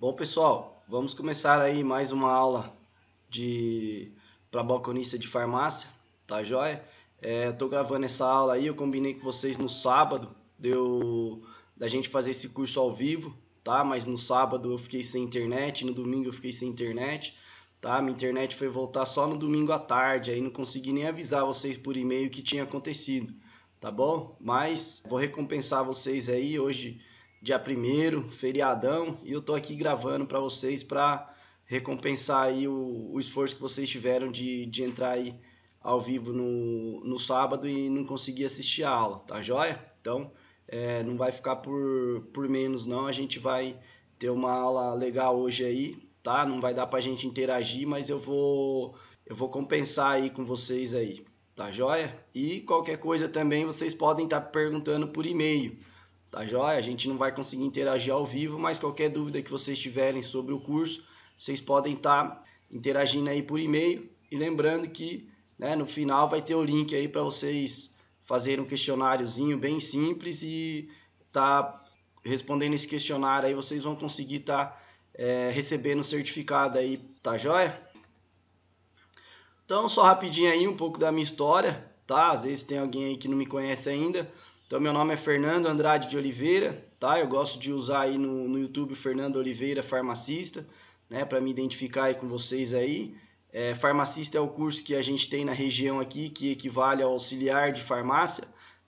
Bom, pessoal, vamos começar aí mais uma aula para balconista de farmácia, tá joia? Tô gravando essa aula aí, eu combinei com vocês no sábado, da gente fazer esse curso ao vivo, tá? Mas no sábado eu fiquei sem internet, no domingo eu fiquei sem internet, tá? Minha internet foi voltar só no domingo à tarde, aí não consegui nem avisar vocês por e-mail o que tinha acontecido, tá bom? Mas vou recompensar vocês aí hoje, dia 1º, feriadão, e eu tô aqui gravando para vocês para recompensar aí o esforço que vocês tiveram de entrar aí ao vivo no sábado e não conseguir assistir a aula, tá joia? Então, não vai ficar por menos não, a gente vai ter uma aula legal hoje aí, tá? Não vai dar pra gente interagir, mas eu vou compensar aí com vocês aí, tá joia? E qualquer coisa também vocês podem estar perguntando por e-mail, tá joia? A gente não vai conseguir interagir ao vivo, mas qualquer dúvida que vocês tiverem sobre o curso, vocês podem estar interagindo aí por e-mail. E lembrando que, né, no final vai ter o link aí para vocês fazerem um questionáriozinho bem simples e tá respondendo esse questionário aí, vocês vão conseguir estar recebendo o certificado aí, tá joia? Então, só rapidinho aí um pouco da minha história, tá? Às vezes tem alguém aí que não me conhece ainda. Então, meu nome é Fernando Andrade de Oliveira, tá? Eu gosto de usar aí no YouTube Fernando Oliveira Farmacista, né? Para me identificar aí com vocês aí. Farmacista é o curso que a gente tem na região aqui, que equivale ao auxiliar de farmácia,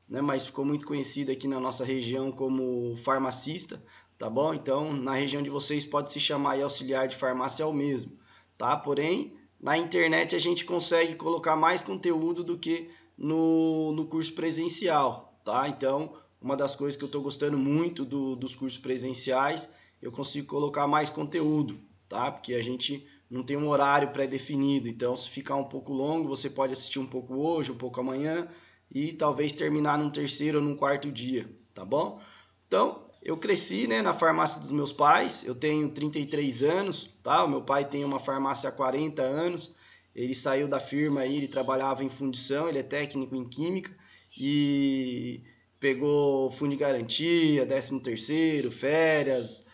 né? Mas ficou muito conhecido aqui na nossa região como farmacista, tá bom? Então, na região de vocês pode se chamar aí auxiliar de farmácia é o mesmo, tá? Porém, na internet a gente consegue colocar mais conteúdo do que no curso presencial, tá? Então, uma das coisas que eu estou gostando muito dos cursos presenciais, eu consigo colocar mais conteúdo, tá? Porque a gente não tem um horário pré-definido, então se ficar um pouco longo, você pode assistir um pouco hoje, um pouco amanhã e talvez terminar num terceiro ou num quarto dia, tá bom? Então, eu cresci, né, na farmácia dos meus pais, eu tenho 33 anos, tá? O meu pai tem uma farmácia há 40 anos, ele saiu da firma aí, ele trabalhava em fundição, ele é técnico em química e pegou fundo de garantia, 13º, férias,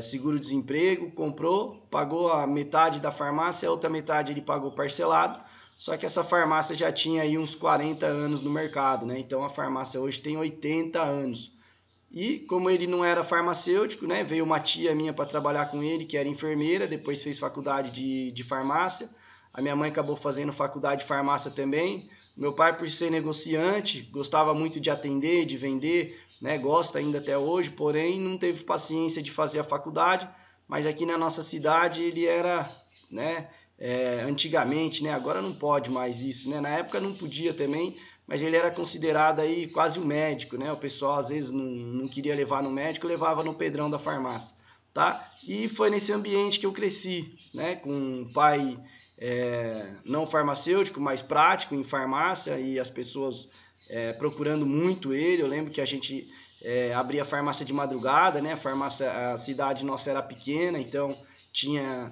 seguro-desemprego, comprou, pagou a metade da farmácia, a outra metade ele pagou parcelado, só que essa farmácia já tinha aí uns 40 anos no mercado, né? Então a farmácia hoje tem 80 anos. E como ele não era farmacêutico, né, veio uma tia minha para trabalhar com ele, que era enfermeira, depois fez faculdade de farmácia. A minha mãe acabou fazendo faculdade de farmácia também. Meu pai, por ser negociante, gostava muito de atender, de vender, né, gosta ainda até hoje, porém não teve paciência de fazer a faculdade. Mas aqui na nossa cidade ele era, né, antigamente, né, agora não pode mais isso, né, na época não podia também, mas ele era considerado aí quase um médico, né? O pessoal às vezes não queria levar no médico, levava no Pedrão da farmácia, tá? E foi nesse ambiente que eu cresci, né? Com um pai não farmacêutico, mas prático em farmácia e as pessoas procurando muito ele. Eu lembro que a gente abria farmácia de madrugada, né? A cidade nossa era pequena, então tinha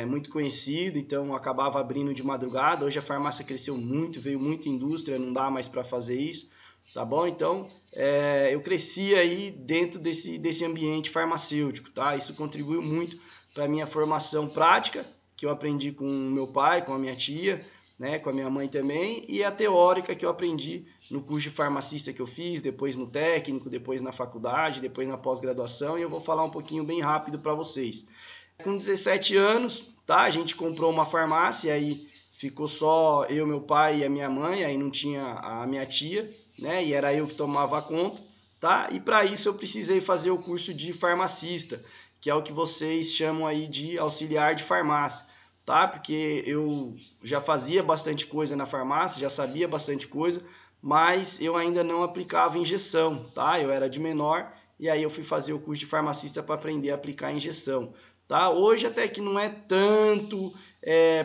muito conhecido, então acabava abrindo de madrugada. Hoje a farmácia cresceu muito, veio muita indústria, não dá mais para fazer isso, tá bom? Então eu cresci aí dentro desse ambiente farmacêutico, tá? Isso contribuiu muito para a minha formação prática, que eu aprendi com meu pai, com a minha tia, né, com a minha mãe também, e a teórica que eu aprendi no curso de farmacista que eu fiz, depois no técnico, depois na faculdade, depois na pós-graduação, e eu vou falar um pouquinho bem rápido para vocês. Com 17 anos, tá? A gente comprou uma farmácia, aí ficou só eu, meu pai e a minha mãe, aí não tinha a minha tia, né? E era eu que tomava conta, tá? E para isso eu precisei fazer o curso de farmacista, que é o que vocês chamam aí de auxiliar de farmácia, tá? Porque eu já fazia bastante coisa na farmácia, já sabia bastante coisa, mas eu ainda não aplicava injeção, tá? Eu era de menor e aí eu fui fazer o curso de farmacista para aprender a aplicar injeção. Tá? Hoje até que não é tanto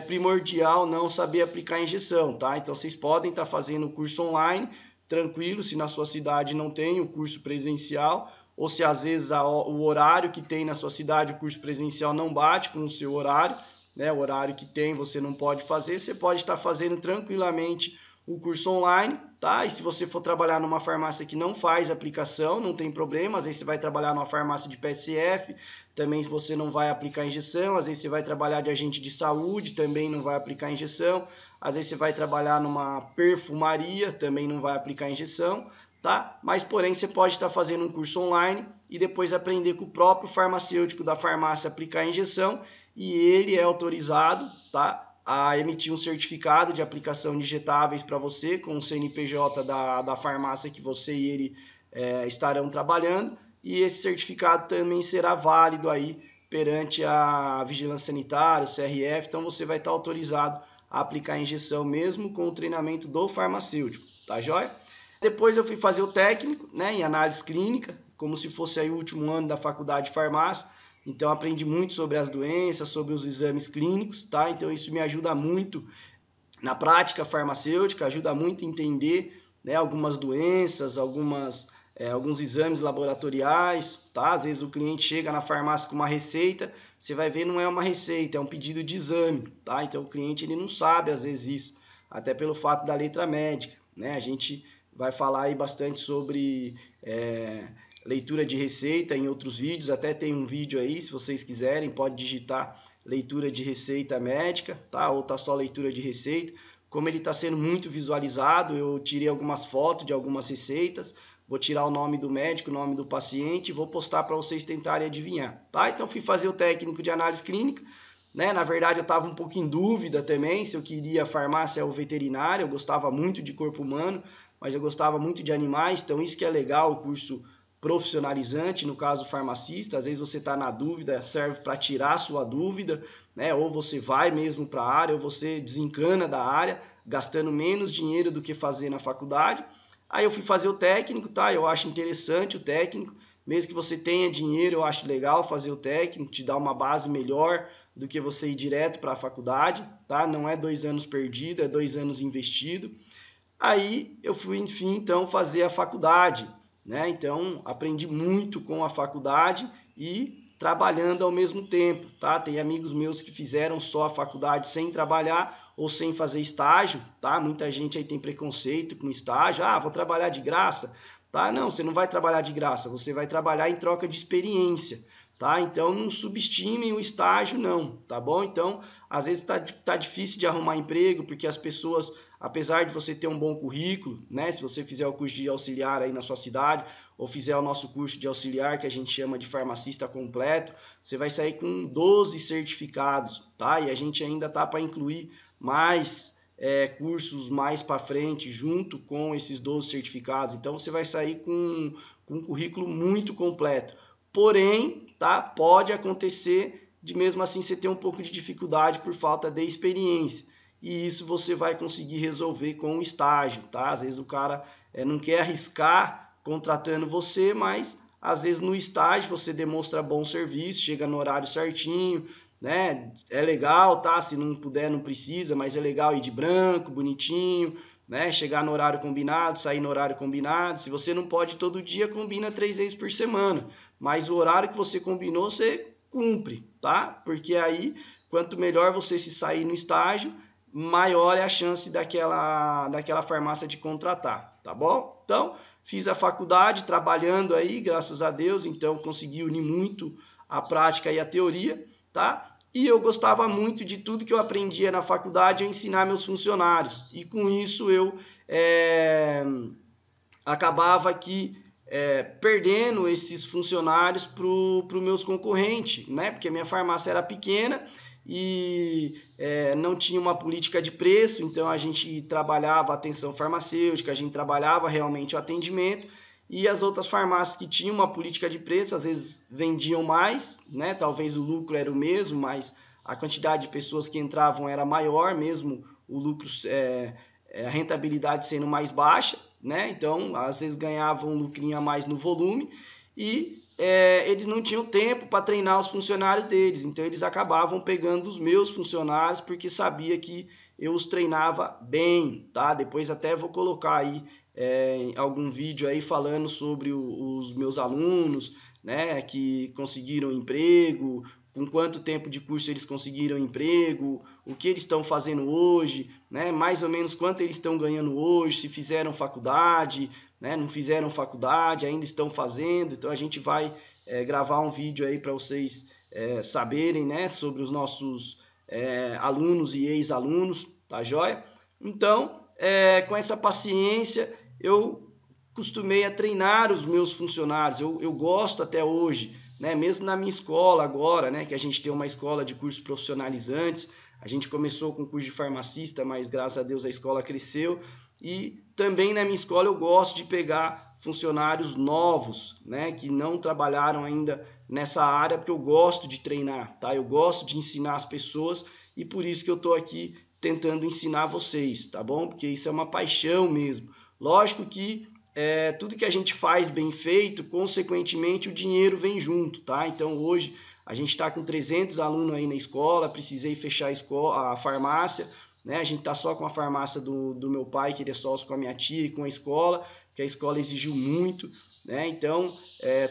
primordial não saber aplicar injeção, tá? Então vocês podem estar fazendo o curso online, tranquilo, se na sua cidade não tem o curso presencial, ou se às vezes o horário que tem na sua cidade, o curso presencial não bate com o seu horário, né? O horário que tem você não pode fazer, você pode estar fazendo tranquilamente o curso online, tá? E se você for trabalhar numa farmácia que não faz aplicação, não tem problema. Às vezes você vai trabalhar numa farmácia de PSF, também você não vai aplicar injeção. Às vezes você vai trabalhar de agente de saúde, também não vai aplicar injeção. Às vezes você vai trabalhar numa perfumaria, também não vai aplicar injeção, tá? Mas porém você pode estar fazendo um curso online e depois aprender com o próprio farmacêutico da farmácia aplicar a injeção, e ele é autorizado, tá, a emitir um certificado de aplicação de injetáveis para você com o CNPJ da farmácia que você e ele estarão trabalhando, e esse certificado também será válido aí perante a Vigilância Sanitária, o CRF, então você vai estar autorizado a aplicar a injeção mesmo com o treinamento do farmacêutico, tá joia? Depois eu fui fazer o técnico, né, em análise clínica, como se fosse aí o último ano da faculdade de farmácia. Então aprendi muito sobre as doenças, sobre os exames clínicos, tá? Então isso me ajuda muito na prática farmacêutica, ajuda muito a entender, né, algumas doenças, alguns exames laboratoriais, tá? Às vezes o cliente chega na farmácia com uma receita, você vai ver, não é uma receita, é um pedido de exame, tá? Então o cliente ele não sabe às vezes isso, até pelo fato da letra médica, né? A gente vai falar aí bastante sobre leitura de receita em outros vídeos, até tem um vídeo aí, se vocês quiserem, pode digitar leitura de receita médica, tá? Ou tá só leitura de receita. Como ele está sendo muito visualizado, eu tirei algumas fotos de algumas receitas, vou tirar o nome do médico, o nome do paciente e vou postar para vocês tentarem adivinhar, tá? Então fui fazer o técnico de análise clínica, né? Na verdade eu estava um pouco em dúvida também se eu queria farmácia ou veterinária, eu gostava muito de corpo humano, mas eu gostava muito de animais, então isso que é legal, o curso profissionalizante, no caso farmacista. Às vezes você está na dúvida, serve para tirar a sua dúvida, né? Ou você vai mesmo para a área, ou você desencana da área, gastando menos dinheiro do que fazer na faculdade. Aí eu fui fazer o técnico, tá? Eu acho interessante o técnico, mesmo que você tenha dinheiro, eu acho legal fazer o técnico, te dá uma base melhor do que você ir direto para a faculdade, tá? Não é 2 anos perdido, é 2 anos investido. Aí eu fui, enfim, então fazer a faculdade, né? Então aprendi muito com a faculdade e trabalhando ao mesmo tempo, tá? Tem amigos meus que fizeram só a faculdade sem trabalhar ou sem fazer estágio, tá? Muita gente aí tem preconceito com estágio, vou trabalhar de graça, tá? Não, você não vai trabalhar de graça, você vai trabalhar em troca de experiência, tá? Então não subestimem o estágio não, tá bom? Então às vezes tá difícil de arrumar emprego porque as pessoas, apesar de você ter um bom currículo, né? Se você fizer o curso de auxiliar aí na sua cidade, ou fizer o nosso curso de auxiliar, que a gente chama de farmacista completo, você vai sair com 12 certificados, tá? E a gente ainda tá para incluir mais cursos mais para frente, junto com esses 12 certificados. Então você vai sair com um currículo muito completo. Porém, tá? Pode acontecer de mesmo assim você ter um pouco de dificuldade por falta de experiência. E isso você vai conseguir resolver com o estágio, tá? Às vezes o cara não quer arriscar contratando você, mas às vezes no estágio você demonstra bom serviço, chega no horário certinho, né? É legal, tá? Se não puder, não precisa, mas é legal ir de branco, bonitinho, né? Chegar no horário combinado, sair no horário combinado. Se você não pode todo dia, combina 3 vezes por semana. Mas o horário que você combinou, você cumpre, tá? Porque aí, quanto melhor você se sair no estágio, maior é a chance daquela farmácia de contratar, tá bom? Então, fiz a faculdade trabalhando aí, graças a Deus, então consegui unir muito a prática e a teoria, tá? E eu gostava muito de tudo que eu aprendia na faculdade a ensinar meus funcionários. E com isso eu acabava aqui perdendo esses funcionários para os meus concorrentes, né? Porque a minha farmácia era pequena e não tinha uma política de preço, então a gente trabalhava a atenção farmacêutica, a gente trabalhava realmente o atendimento, e as outras farmácias que tinham uma política de preço, às vezes vendiam mais, né? Talvez o lucro era o mesmo, mas a quantidade de pessoas que entravam era maior, mesmo o lucro, a rentabilidade sendo mais baixa, né? Então às vezes ganhavam um lucrinho a mais no volume, e eles não tinham tempo para treinar os funcionários deles, então eles acabavam pegando os meus funcionários porque sabia que eu os treinava bem, tá? Depois até vou colocar aí algum vídeo aí falando sobre os meus alunos, né, que conseguiram emprego, com quanto tempo de curso eles conseguiram emprego, o que eles estão fazendo hoje, né? Mais ou menos quanto eles estão ganhando hoje, se fizeram faculdade, né? Não fizeram faculdade, ainda estão fazendo. Então a gente vai gravar um vídeo aí para vocês saberem, né, sobre os nossos alunos e ex-alunos, tá joia? Então, com essa paciência, eu costumei a treinar os meus funcionários, eu gosto até hoje, né? Mesmo na minha escola agora, né, que a gente tem uma escola de cursos profissionalizantes, a gente começou com o curso de farmacista, mas graças a Deus a escola cresceu, e também na minha escola eu gosto de pegar funcionários novos, né, que não trabalharam ainda nessa área, porque eu gosto de treinar, tá? Eu gosto de ensinar as pessoas e por isso que eu estou aqui tentando ensinar vocês, tá bom? Porque isso é uma paixão mesmo. Lógico que tudo que a gente faz bem feito, consequentemente o dinheiro vem junto, tá? Então hoje a gente está com 300 alunos aí na escola, precisei fechar a farmácia, né? A gente está só com a farmácia do meu pai, que ele é sócio com a minha tia e com a escola, que a escola exigiu muito, né? Então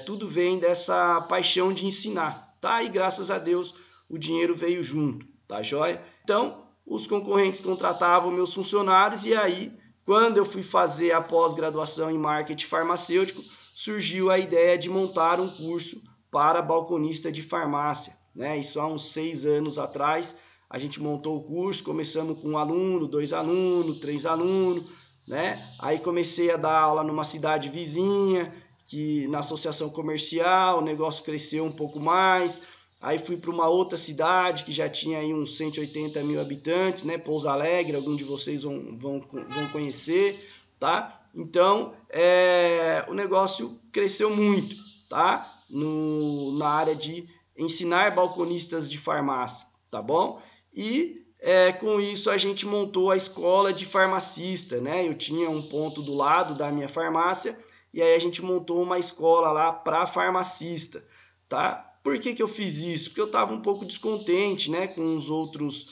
tudo vem dessa paixão de ensinar, tá? E graças a Deus o dinheiro veio junto, tá joia? Então os concorrentes contratavam meus funcionários e aí, quando eu fui fazer a pós-graduação em marketing farmacêutico, surgiu a ideia de montar um curso para balconista de farmácia, né? Isso há uns 6 anos atrás, a gente montou o curso, começamos com 1 aluno, 2 alunos, 3 alunos, né? Aí comecei a dar aula numa cidade vizinha, que na associação comercial, o negócio cresceu um pouco mais. Aí fui para uma outra cidade que já tinha aí uns 180 mil habitantes, né? Pouso Alegre, algum de vocês vão conhecer, tá? Então, o negócio cresceu muito, tá? Na área de ensinar balconistas de farmácia, tá bom? E com isso a gente montou a escola de farmacista, né? Eu tinha um ponto do lado da minha farmácia e aí a gente montou uma escola lá para farmacista, tá? Por que eu fiz isso? Porque eu estava um pouco descontente, né, com os outros,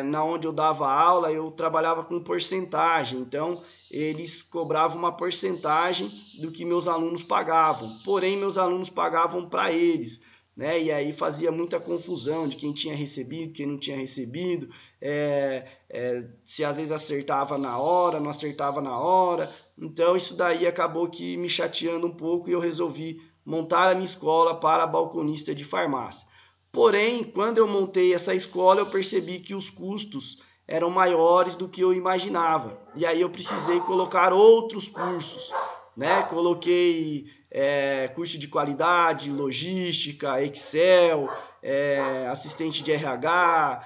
na onde eu dava aula, eu trabalhava com porcentagem, então eles cobravam uma porcentagem do que meus alunos pagavam, porém meus alunos pagavam para eles, né, e aí fazia muita confusão de quem tinha recebido, quem não tinha recebido, se às vezes acertava na hora, não acertava na hora, então isso daí acabou que me chateando um pouco e eu resolvi montar a minha escola para balconista de farmácia. Porém, quando eu montei essa escola, eu percebi que os custos eram maiores do que eu imaginava. E aí eu precisei colocar outros cursos, né? Coloquei curso de qualidade, logística, Excel, assistente de RH,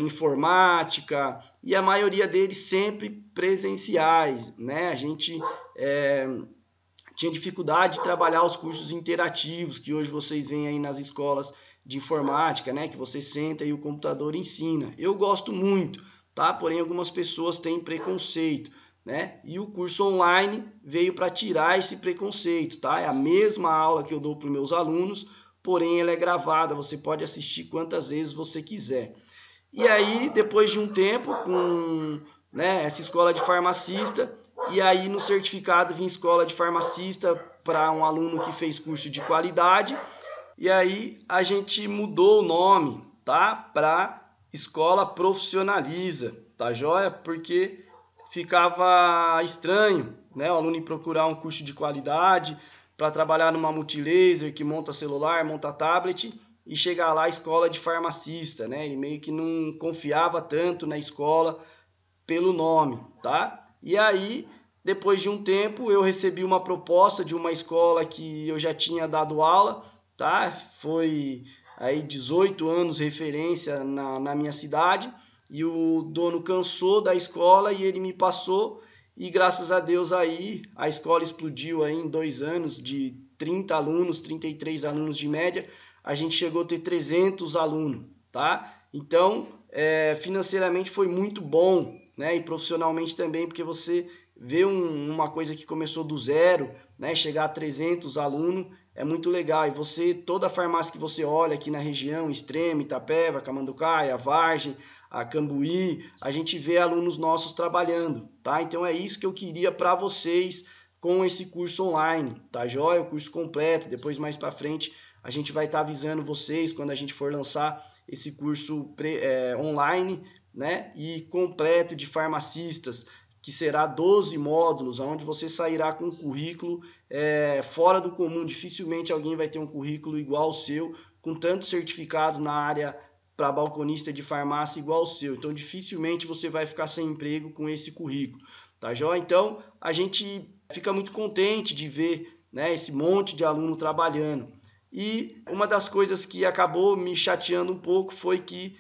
informática, e a maioria deles sempre presenciais, né? A gente tinha dificuldade de trabalhar os cursos interativos que hoje vocês veem aí nas escolas de informática, né? Que você senta e o computador ensina. Eu gosto muito, tá? Porém, algumas pessoas têm preconceito, né? E o curso online veio para tirar esse preconceito, tá? É a mesma aula que eu dou para os meus alunos, porém ela é gravada, você pode assistir quantas vezes você quiser. E aí, depois de um tempo, com essa escola de farmacista, e aí no certificado vinha escola de farmacista para um aluno que fez curso de qualidade, e aí a gente mudou o nome, tá? Para Escola Profissionaliza, tá joia? Porque ficava estranho, né? O aluno ir procurar um curso de qualidade para trabalhar numa multilaser que monta celular, monta tablet e chegar lá a escola de farmacista, né? Ele meio que não confiava tanto na escola pelo nome, tá? E aí, depois de um tempo, eu recebi uma proposta de uma escola que eu já tinha dado aula, tá? Foi aí 18 anos referência na minha cidade, e o dono cansou da escola e ele me passou, e graças a Deus aí a escola explodiu aí em 2 anos, de 30 alunos, 33 alunos de média, a gente chegou a ter 300 alunos, tá? Então, financeiramente foi muito bom, né? E profissionalmente também, porque você vê uma coisa que começou do zero, né? Chegar a 300 alunos é muito legal. E você, toda a farmácia que você olha aqui na região, Extrema, Itapeva, Camanducaia, Vargem, a Cambuí, a gente vê alunos nossos trabalhando, tá? Então é isso que eu queria para vocês com esse curso online, tá joia? O curso completo, depois mais para frente a gente vai estar avisando vocês quando a gente for lançar esse curso online, né, e completo de farmacistas, que será 12 módulos, onde você sairá com um currículo fora do comum. Dificilmente alguém vai ter um currículo igual ao seu, com tantos certificados na área para balconista de farmácia igual ao seu. Então, dificilmente você vai ficar sem emprego com esse currículo, tá joia? Então, a gente fica muito contente de ver, né, esse monte de aluno trabalhando. E uma das coisas que acabou me chateando um pouco foi que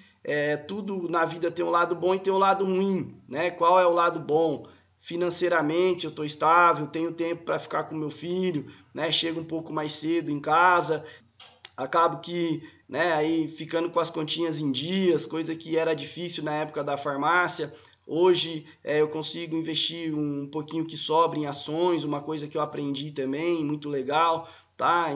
tudo na vida tem um lado bom e tem um lado ruim, né? Qual é o lado bom? Financeiramente eu estou estável, tenho tempo para ficar com meu filho, né? Chego um pouco mais cedo em casa, acabo que, né, aí ficando com as continhas em dias, coisa que era difícil na época da farmácia. Hoje eu consigo investir um pouquinho que sobra em ações, uma coisa que eu aprendi também, muito legal, tá?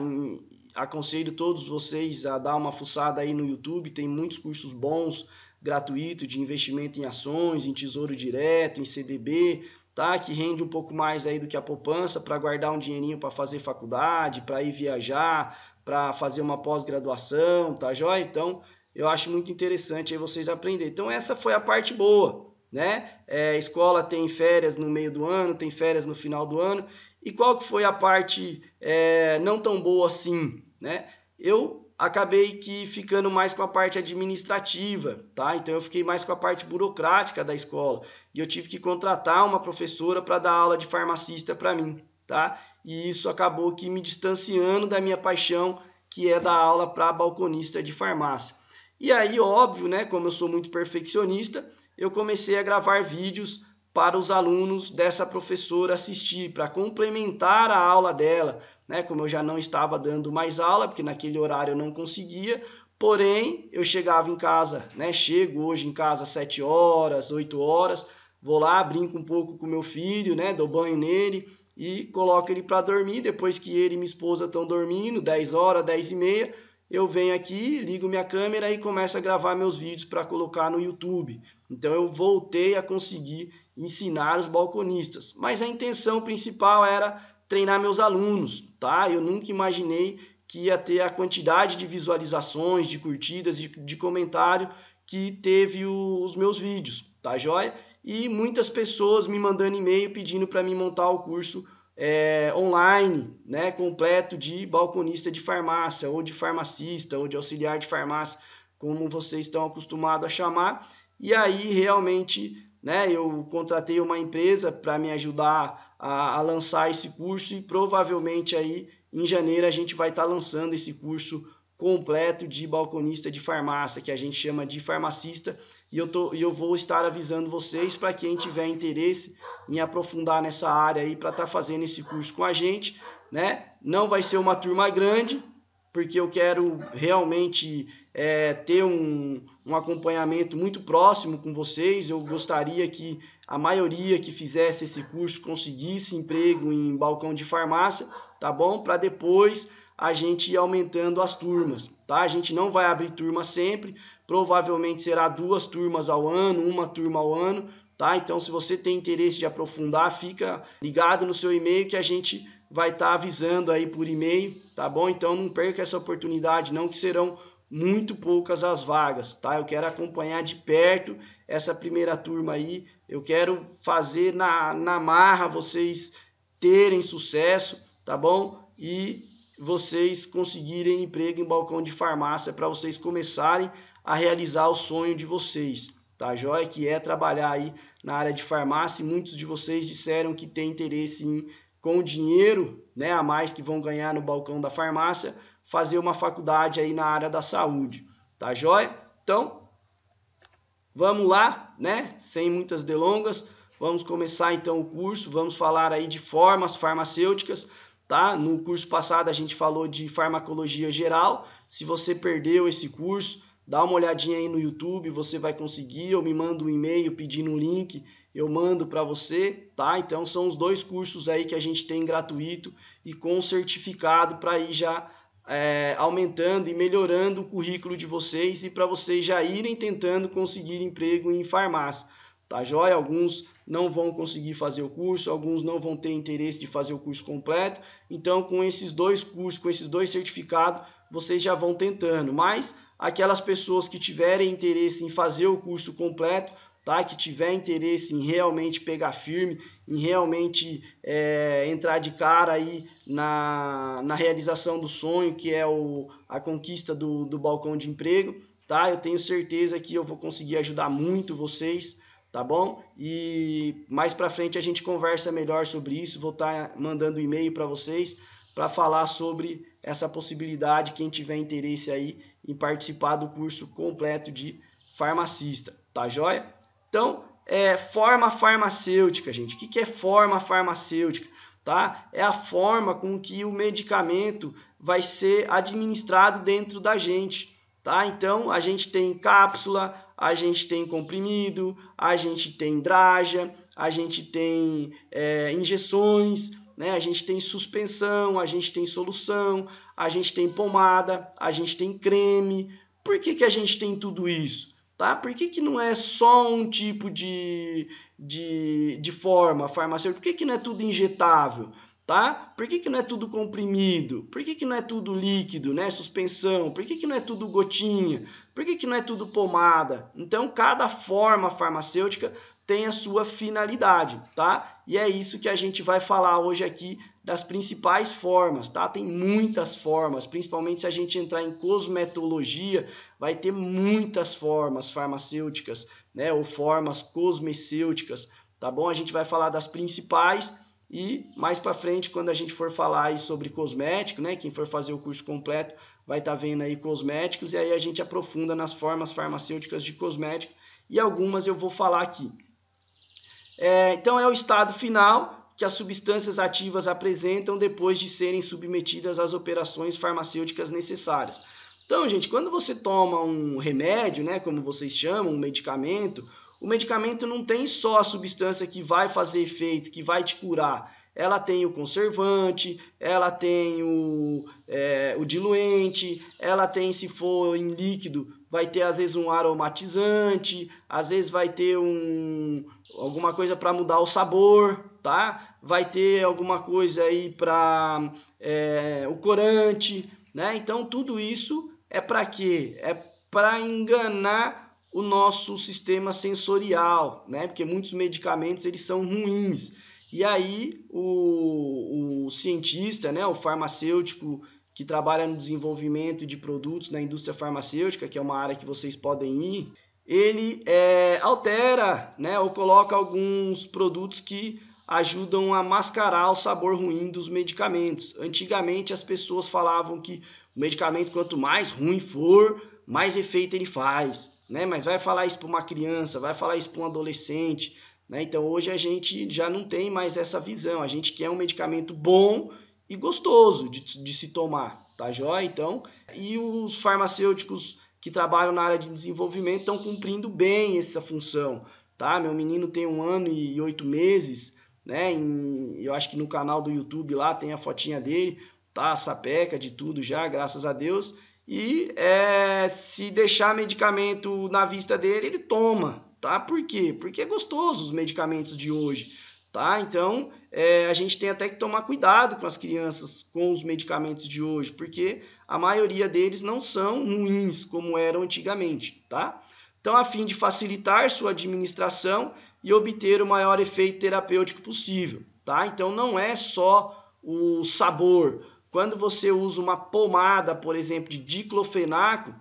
Aconselho todos vocês a dar uma fuçada aí no YouTube, tem muitos cursos bons, gratuitos, de investimento em ações, em tesouro direto, em CDB, tá? Que rende um pouco mais aí do que a poupança, para guardar um dinheirinho para fazer faculdade, para ir viajar, para fazer uma pós-graduação, tá joia? Então, eu acho muito interessante aí vocês aprenderem. Então, essa foi a parte boa, né? A escola tem férias no meio do ano, tem férias no final do ano. E qual que foi a parte não tão boa assim, né? Eu acabei que ficando mais com a parte administrativa, tá? Então eu fiquei mais com a parte burocrática da escola e eu tive que contratar uma professora para dar aula de farmacista para mim, tá? E isso acabou que me distanciando da minha paixão, que é dar aula para balconista de farmácia. E aí, óbvio, né, como eu sou muito perfeccionista, eu comecei a gravar vídeos para os alunos dessa professora assistir, para complementar a aula dela, né? Como eu já não estava dando mais aula, porque naquele horário eu não conseguia, porém eu chegava em casa, né? Chego hoje em casa às 7 horas, 8 horas, vou lá, brinco um pouco com meu filho, né? Dou banho nele e coloco ele para dormir. Depois que ele e minha esposa estão dormindo, 10 horas, 10 e meia, eu venho aqui, ligo minha câmera e começo a gravar meus vídeos para colocar no YouTube. Então eu voltei a conseguir ensinar os balconistas, mas a intenção principal era treinar meus alunos, tá? Eu nunca imaginei que ia ter a quantidade de visualizações, de curtidas, de comentário que teve os meus vídeos, tá joia? E muitas pessoas me mandando e-mail pedindo para mim montar o curso online, né, completo de balconista de farmácia, ou de farmacista, ou de auxiliar de farmácia, como vocês estão acostumados a chamar. E aí realmente, né, eu contratei uma empresa para me ajudar a lançar esse curso e provavelmente aí em janeiro a gente vai estar lançando esse curso completo de balconista de farmácia, que a gente chama de farmacista, e eu vou estar avisando vocês para quem tiver interesse em aprofundar nessa área aí para estar fazendo esse curso com a gente, né? Não vai ser uma turma grande, porque eu quero realmente ter um acompanhamento muito próximo com vocês. Eu gostaria que a maioria que fizesse esse curso conseguisse emprego em balcão de farmácia, tá bom? Para depois a gente ir aumentando as turmas, tá? A gente não vai abrir turma sempre, provavelmente será 2 turmas ao ano, 1 turma ao ano, tá? Então, se você tem interesse de aprofundar, fica ligado no seu e-mail que a gente vai estar avisando aí por e-mail, tá bom? Então, não perca essa oportunidade não, que serão muito poucas as vagas, tá? Eu quero acompanhar de perto essa primeira turma aí, eu quero fazer na marra vocês terem sucesso, tá bom? E vocês conseguirem emprego em balcão de farmácia para vocês começarem a realizar o sonho de vocês, tá joia? Que é trabalhar aí na área de farmácia, e muitos de vocês disseram que tem interesse em, com o dinheiro, né, a mais que vão ganhar no balcão da farmácia, fazer uma faculdade aí na área da saúde, tá joia? Então, vamos lá, né? Sem muitas delongas, vamos começar então o curso, vamos falar aí de formas farmacêuticas, tá? No curso passado a gente falou de farmacologia geral. Se você perdeu esse curso, dá uma olhadinha aí no YouTube, você vai conseguir, ou me manda um e-mail pedindo um link, eu mando para você, tá? Então são os 2 cursos aí que a gente tem gratuito e com certificado para ir já aumentando e melhorando o currículo de vocês e para vocês já irem tentando conseguir emprego em farmácia, tá joia? Alguns não vão conseguir fazer o curso, alguns não vão ter interesse de fazer o curso completo. Então, com esses 2 cursos, com esses 2 certificados, vocês já vão tentando. Mas aquelas pessoas que tiverem interesse em fazer o curso completo, tá? Que tiver interesse em realmente pegar firme, em realmente entrar de cara aí na realização do sonho, que é a conquista do balcão de emprego, tá? Eu tenho certeza que eu vou conseguir ajudar muito vocês, tá bom? E mais para frente a gente conversa melhor sobre isso, vou estar mandando e-mail para vocês para falar sobre essa possibilidade, quem tiver interesse aí em participar do curso completo de farmacista, tá joia? Então, forma farmacêutica, gente. O que é forma farmacêutica? Tá? É a forma com que o medicamento vai ser administrado dentro da gente. Tá? Então, a gente tem cápsula, a gente tem comprimido, a gente tem draja, a gente tem injeções, né? A gente tem suspensão, a gente tem solução, a gente tem pomada, a gente tem creme. Por que a gente tem tudo isso? Tá? Por que não é só um tipo de forma farmacêutica? Por que não é tudo injetável? Tá? Por que não é tudo comprimido? Por que não é tudo líquido, né? Suspensão? Por que não é tudo gotinha? Por que não é tudo pomada? Então, cada forma farmacêutica tem a sua finalidade, tá? E é isso que a gente vai falar hoje aqui das principais formas, tá? Tem muitas formas, principalmente se a gente entrar em cosmetologia, vai ter muitas formas farmacêuticas, né? Ou formas cosmecêuticas, tá bom? A gente vai falar das principais e mais para frente, quando a gente for falar aí sobre cosmético, né? Quem for fazer o curso completo vai estar vendo aí cosméticos e aí a gente aprofunda nas formas farmacêuticas de cosmético e algumas eu vou falar aqui. Então, é o estado final que as substâncias ativas apresentam depois de serem submetidas às operações farmacêuticas necessárias. Então, gente, quando você toma um remédio, né, como vocês chamam, um medicamento, o medicamento não tem só a substância que vai fazer efeito, que vai te curar. Ela tem o conservante, ela tem o diluente, ela tem, se for em líquido, vai ter às vezes um aromatizante, às vezes vai ter alguma coisa para mudar o sabor, tá? Vai ter alguma coisa aí para o corante, né? Então tudo isso é para quê? É para enganar o nosso sistema sensorial, né? Porque muitos medicamentos eles são ruins. E aí o cientista, né, o farmacêutico que trabalha no desenvolvimento de produtos na indústria farmacêutica, que é uma área que vocês podem ir, ele altera, né, ou coloca alguns produtos que ajudam a mascarar o sabor ruim dos medicamentos. Antigamente as pessoas falavam que o medicamento quanto mais ruim for, mais efeito ele faz, né? Mas vai falar isso para uma criança, vai falar isso para um adolescente, né? Então hoje a gente já não tem mais essa visão, a gente quer um medicamento bom e gostoso de se tomar, tá joia? Então, e os farmacêuticos que trabalham na área de desenvolvimento estão cumprindo bem essa função, tá? Meu menino tem 1 ano e 8 meses, né? Eu acho que no canal do YouTube lá tem a fotinha dele, tá? Sapeca de tudo já, graças a Deus. E se deixar medicamento na vista dele, ele toma, tá? Por quê? Porque é gostoso os medicamentos de hoje, tá? Então, a gente tem até que tomar cuidado com as crianças com os medicamentos de hoje, porque a maioria deles não são ruins como eram antigamente, tá? Então, a fim de facilitar sua administração e obter o maior efeito terapêutico possível, tá? Então, não é só o sabor. Quando você usa uma pomada, por exemplo, de diclofenaco,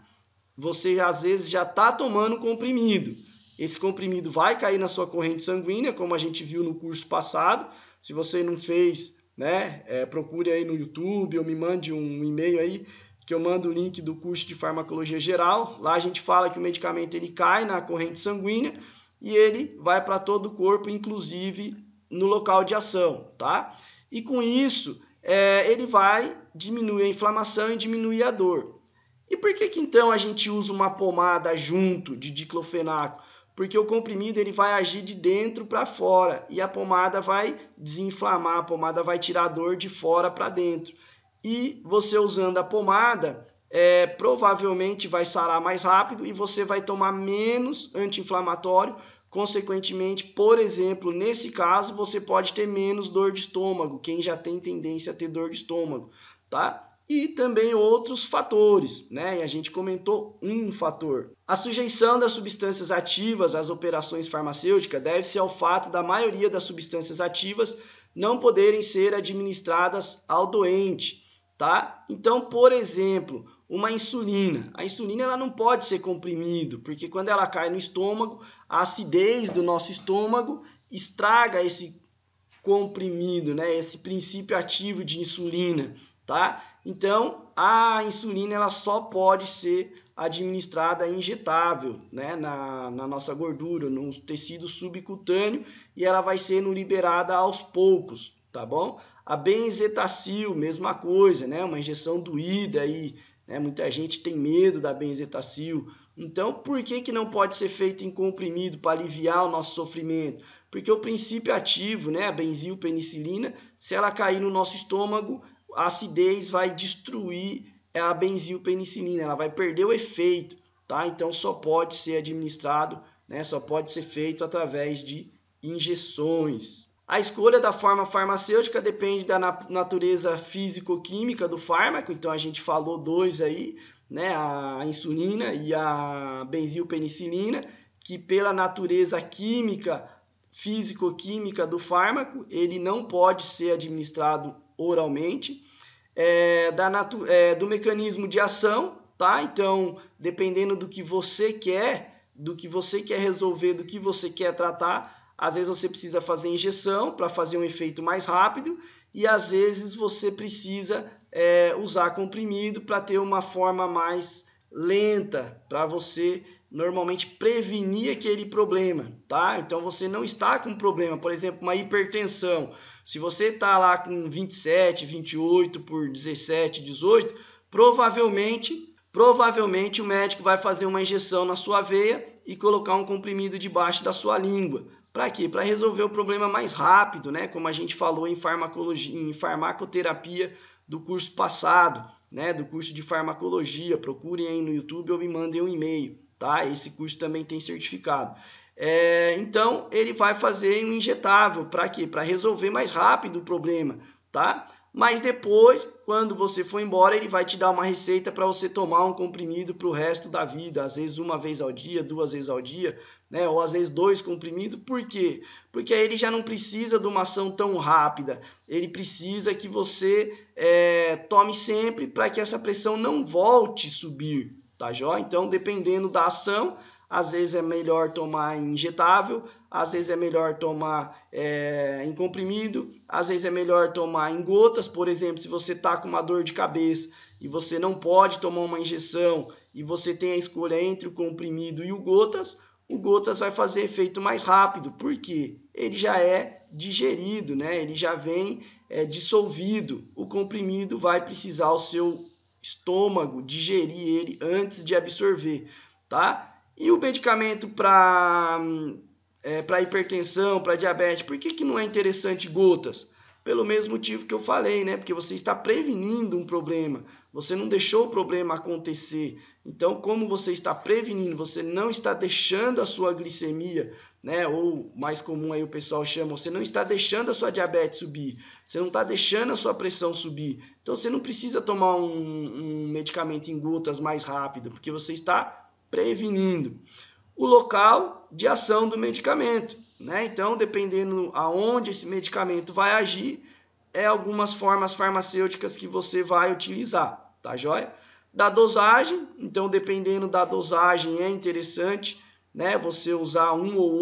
você às vezes já está tomando comprimido. Esse comprimido vai cair na sua corrente sanguínea, como a gente viu no curso passado. Se você não fez, né, procure aí no YouTube ou me mande um e-mail aí, que eu mando o link do curso de farmacologia geral. Lá a gente fala que o medicamento ele cai na corrente sanguínea e ele vai para todo o corpo, inclusive no local de ação, tá? E com isso, ele vai diminuir a inflamação e diminuir a dor. E por que então a gente usa uma pomada junto de diclofenaco? Porque o comprimido ele vai agir de dentro para fora e a pomada vai desinflamar, a pomada vai tirar a dor de fora para dentro. E você usando a pomada, provavelmente vai sarar mais rápido e você vai tomar menos anti-inflamatório. Consequentemente, por exemplo, nesse caso, você pode ter menos dor de estômago, quem já tem tendência a ter dor de estômago, tá? e também outros fatores, né? E a gente comentou um fator. A sujeição das substâncias ativas às operações farmacêuticas deve-se ao fato da maioria das substâncias ativas não poderem ser administradas ao doente, tá? Então, por exemplo, uma insulina. A insulina ela não pode ser comprimido, porque quando ela cai no estômago, a acidez do nosso estômago estraga esse comprimido, né? Esse princípio ativo de insulina, tá? Então, a insulina ela só pode ser administrada injetável, né? Na nossa gordura, no tecido subcutâneo, e ela vai sendo liberada aos poucos, tá bom? A benzetacil, mesma coisa, né? Uma injeção doída aí, né? Muita gente tem medo da benzetacil. Então, por que não pode ser feito em comprimido para aliviar o nosso sofrimento? Porque o princípio ativo, né, a benzilpenicilina, se ela cair no nosso estômago, a acidez vai destruir a benzilpenicilina, ela vai perder o efeito, tá? Então só pode ser administrado, né, só pode ser feito através de injeções. A escolha da forma farmacêutica depende da natureza físico-química do fármaco, então a gente falou dois aí, né, a insulina e a benzilpenicilina, que pela natureza química, físico-química do fármaco, ele não pode ser administrado oralmente, do mecanismo de ação, tá? Então, dependendo do que você quer resolver, do que você quer tratar, às vezes você precisa fazer injeção para fazer um efeito mais rápido e às vezes você precisa usar comprimido para ter uma forma mais lenta, para você normalmente prevenir aquele problema, tá? Então você não está com um problema, por exemplo, uma hipertensão. Se você está lá com 27, 28 por 17, 18, provavelmente o médico vai fazer uma injeção na sua veia e colocar um comprimido debaixo da sua língua. Para quê? Para resolver o problema mais rápido, né? Como a gente falou em farmacologia, em farmacoterapia do curso passado, né? Do curso de farmacologia. Procurem aí no YouTube ou me mandem um e-mail, tá? Esse curso também tem certificado. Então, ele vai fazer um injetável. Para quê? Para resolver mais rápido o problema, tá? Mas depois, quando você for embora, ele vai te dar uma receita para você tomar um comprimido para o resto da vida. Às vezes uma vez ao dia, 2 vezes ao dia, né? Ou às vezes 2 comprimidos. Por quê? Porque aí ele já não precisa de uma ação tão rápida. Ele precisa que você tome sempre para que essa pressão não volte a subir, tá joia? Então, dependendo da ação, às vezes é melhor tomar em injetável, às vezes é melhor tomar em comprimido, às vezes é melhor tomar em gotas. Por exemplo, se você está com uma dor de cabeça e você não pode tomar uma injeção e você tem a escolha entre o comprimido e o gotas vai fazer efeito mais rápido, porque ele já é digerido, né? Ele já vem dissolvido. O comprimido vai precisar o seu estômago digerir ele antes de absorver, tá? E o medicamento para hipertensão, para diabetes, por que não é interessante gotas? Pelo mesmo motivo que eu falei, né? Porque você está prevenindo um problema, você não deixou o problema acontecer. Então, como você está prevenindo, você não está deixando a sua glicemia, né? Ou mais comum aí o pessoal chama, você não está deixando a sua diabetes subir, você não está deixando a sua pressão subir. Então, você não precisa tomar um medicamento em gotas mais rápido, porque você está prevenindo. O local de ação do medicamento, né? Então, dependendo aonde esse medicamento vai agir, algumas formas farmacêuticas que você vai utilizar, tá joia? Da dosagem, então dependendo da dosagem é interessante, né? Você usar uma ou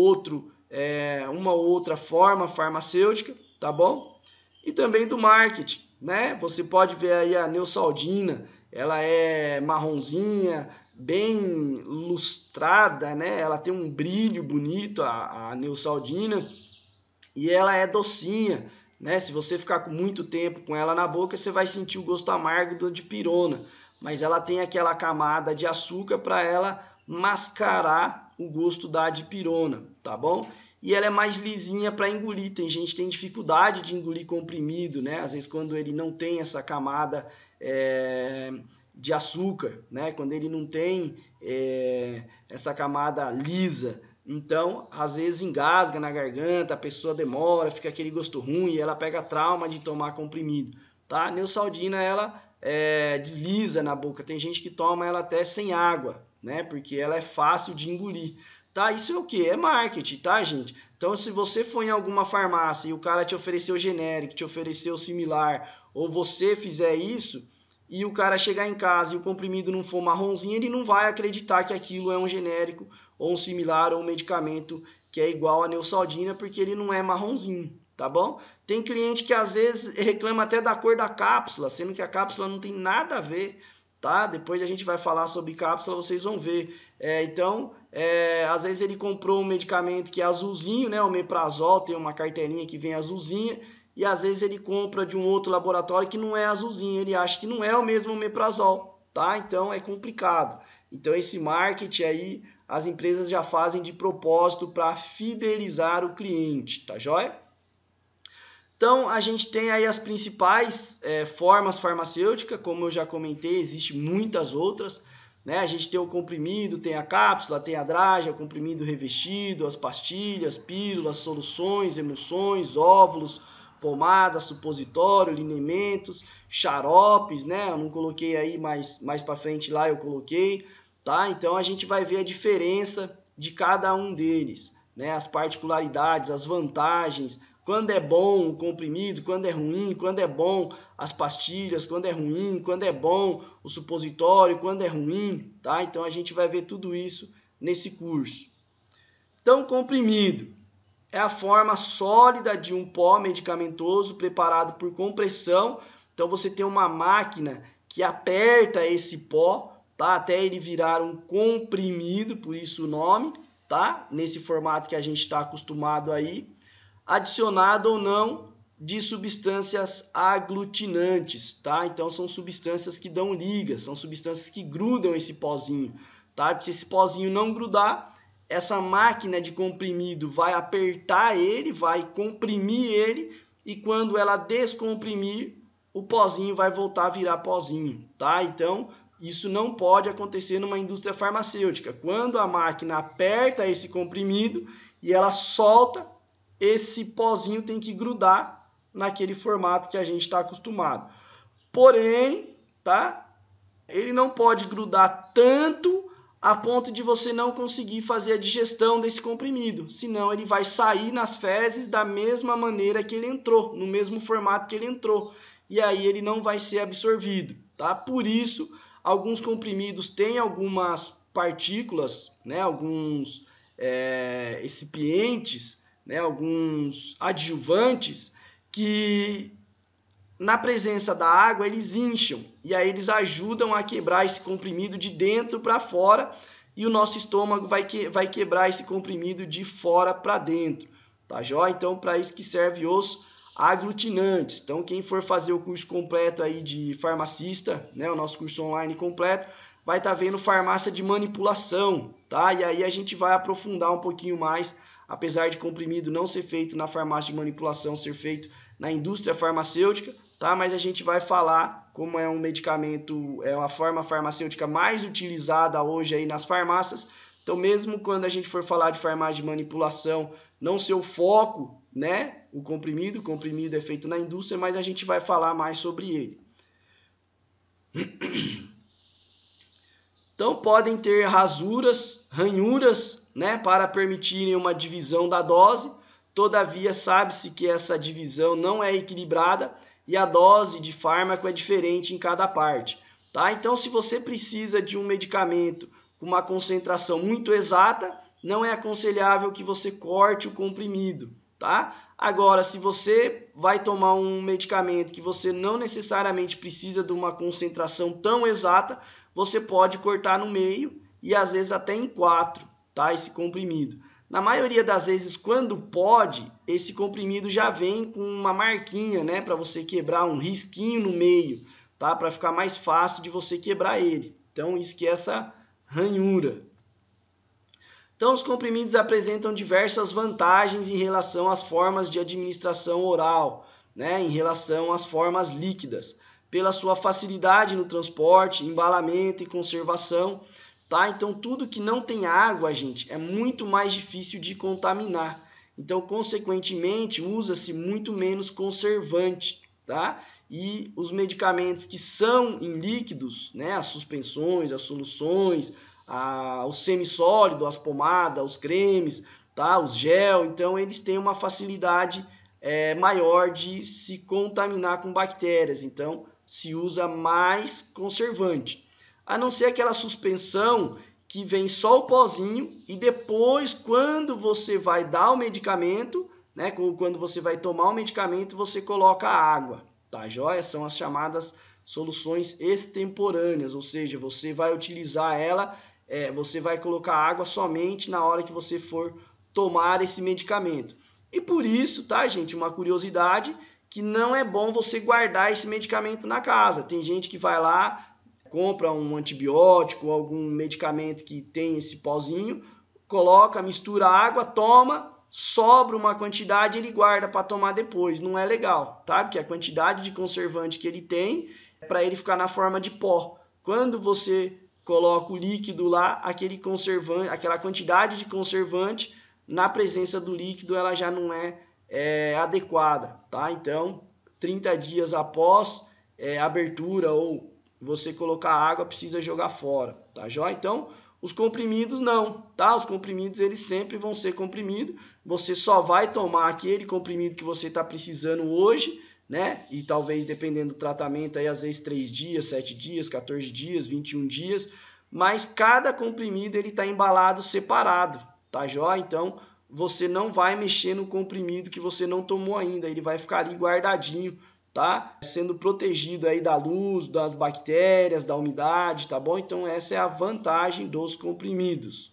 outra forma farmacêutica, tá bom? E também do marketing, né? Você pode ver aí a Neosaldina, ela é marronzinha, bem lustrada, né? Ela tem um brilho bonito, a Neosaldina, e ela é docinha, né? Se você ficar com muito tempo com ela na boca, você vai sentir o gosto amargo da dipirona, mas ela tem aquela camada de açúcar para ela mascarar o gosto da dipirona, tá bom? E ela é mais lisinha para engolir. Tem gente que tem dificuldade de engolir comprimido, né? Às vezes quando ele não tem essa camada de açúcar, né? Quando ele não tem essa camada lisa, então às vezes engasga na garganta, a pessoa demora, fica aquele gosto ruim e ela pega trauma de tomar comprimido, tá? A Neosaldina, ela desliza na boca. Tem gente que toma ela até sem água, né? Porque ela é fácil de engolir. Tá? Isso é o que? É marketing, tá, gente? Então, se você for em alguma farmácia e o cara te ofereceu genérico, te ofereceu similar, ou você fizer isso, e o cara chegar em casa e o comprimido não for marronzinho, ele não vai acreditar que aquilo é um genérico, ou um similar, ou um medicamento que é igual a Neosaldina, porque ele não é marronzinho, tá bom? Tem cliente que às vezes reclama até da cor da cápsula, sendo que a cápsula não tem nada a ver, tá? Depois a gente vai falar sobre cápsula, vocês vão ver. Às vezes ele comprou um medicamento que é azulzinho, né? O Omeprazol tem uma carteirinha que vem azulzinha, e às vezes ele compra de um outro laboratório que não é azulzinho, ele acha que não é o mesmo Omeprazol, tá? Então é complicado. Então esse marketing aí, as empresas já fazem de propósito para fidelizar o cliente, tá joia? Então, a gente tem aí as principais formas farmacêuticas, como eu já comentei, existem muitas outras, né? A gente tem o comprimido, tem a cápsula, tem a drágia, o comprimido revestido, as pastilhas, pílulas, soluções, emulsões, óvulos, pomada, supositório, lineamentos, xaropes, né? Eu não coloquei aí, mas mais para frente lá eu coloquei, tá? Então, a gente vai ver a diferença de cada um deles, né? As particularidades, as vantagens, quando é bom o comprimido, quando é ruim, quando é bom as pastilhas, quando é ruim, quando é bom o supositório, quando é ruim, tá? Então a gente vai ver tudo isso nesse curso. Então, comprimido é a forma sólida de um pó medicamentoso preparado por compressão. Então você tem uma máquina que aperta esse pó, tá? Até ele virar um comprimido, por isso o nome, tá? Nesse formato que a gente está acostumado aí. Adicionado ou não de substâncias aglutinantes, tá? Então são substâncias que dão liga, são substâncias que grudam esse pozinho, tá? Porque se esse pozinho não grudar, essa máquina de comprimido vai apertar ele, vai comprimir ele, e quando ela descomprimir, o pozinho vai voltar a virar pozinho, tá? Então isso não pode acontecer numa indústria farmacêutica. Quando a máquina aperta esse comprimido e ela solta, esse pozinho tem que grudar naquele formato que a gente está acostumado. Porém, tá? Ele não pode grudar tanto a ponto de você não conseguir fazer a digestão desse comprimido. Senão ele vai sair nas fezes da mesma maneira que ele entrou, no mesmo formato que ele entrou. E aí ele não vai ser absorvido, tá? Por isso, alguns comprimidos têm algumas partículas, né? Alguns excipientes, né, alguns adjuvantes que na presença da água eles incham e aí eles ajudam a quebrar esse comprimido de dentro para fora e o nosso estômago vai quebrar esse comprimido de fora para dentro, tá joia? Então para isso que serve os aglutinantes. Então quem for fazer o curso completo aí de farmacista, né, o nosso curso online completo, vai estar vendo farmácia de manipulação, tá? E aí a gente vai aprofundar um pouquinho mais. Apesar de comprimido não ser feito na farmácia de manipulação, ser feito na indústria farmacêutica, tá? Mas a gente vai falar como é um medicamento, é uma forma farmacêutica mais utilizada hoje aí nas farmácias. Então, mesmo quando a gente for falar de farmácia de manipulação, não ser o foco, né? O comprimido é feito na indústria, mas a gente vai falar mais sobre ele. Então, podem ter rasuras, ranhuras, né, para permitirem uma divisão da dose. Todavia, sabe-se que essa divisão não é equilibrada e a dose de fármaco é diferente em cada parte, tá? Então, se você precisa de um medicamento com uma concentração muito exata, não é aconselhável que você corte o comprimido, tá? Agora, se você vai tomar um medicamento que você não necessariamente precisa de uma concentração tão exata, você pode cortar no meio e às vezes até em 4, tá? Esse comprimido. Na maioria das vezes, quando pode, esse comprimido já vem com uma marquinha, né? Para você quebrar um risquinho no meio, tá? Para ficar mais fácil de você quebrar ele. Então, isso que é essa ranhura. Então, os comprimidos apresentam diversas vantagens em relação às formas de administração oral, né? Em relação às formas líquidas, pela sua facilidade no transporte, embalamento e conservação, tá? Então, tudo que não tem água, gente, é muito mais difícil de contaminar. Então, consequentemente, usa-se muito menos conservante, tá? e os medicamentos que são em líquidos, né, as suspensões, as soluções, o semissólido, as pomadas, os cremes, tá, os gel, então eles têm uma facilidade maior de se contaminar com bactérias, então se usa mais conservante. A não ser aquela suspensão que vem só o pozinho e depois, quando você vai dar o medicamento, né, quando você vai tomar o medicamento, você coloca água, tá joia? São as chamadas soluções extemporâneas, ou seja, você vai utilizar ela, você vai colocar água somente na hora que você for tomar esse medicamento. E por isso, tá, gente, uma curiosidade, que não é bom você guardar esse medicamento na casa. Tem gente que vai lá, compra um antibiótico, algum medicamento que tem esse pozinho, coloca, mistura água, toma, sobra uma quantidade e ele guarda para tomar depois. Não é legal, tá? Porque a quantidade de conservante que ele tem é para ele ficar na forma de pó. Quando você coloca o líquido lá, aquele conservante, aquela quantidade de conservante, na presença do líquido, ela já não é adequada, tá? Então, 30 dias após abertura ou você colocar água, precisa jogar fora, tá joia? Então, os comprimidos não, tá? Os comprimidos, eles sempre vão ser comprimidos, você só vai tomar aquele comprimido que você está precisando hoje, né? E talvez, dependendo do tratamento, aí às vezes 3 dias, 7 dias, 14 dias, 21 dias, mas cada comprimido, ele está embalado separado, tá joia? Então, você não vai mexer no comprimido que você não tomou ainda, ele vai ficar ali guardadinho, tá? Sendo protegido aí da luz, das bactérias, da umidade, tá bom? Então essa é a vantagem dos comprimidos.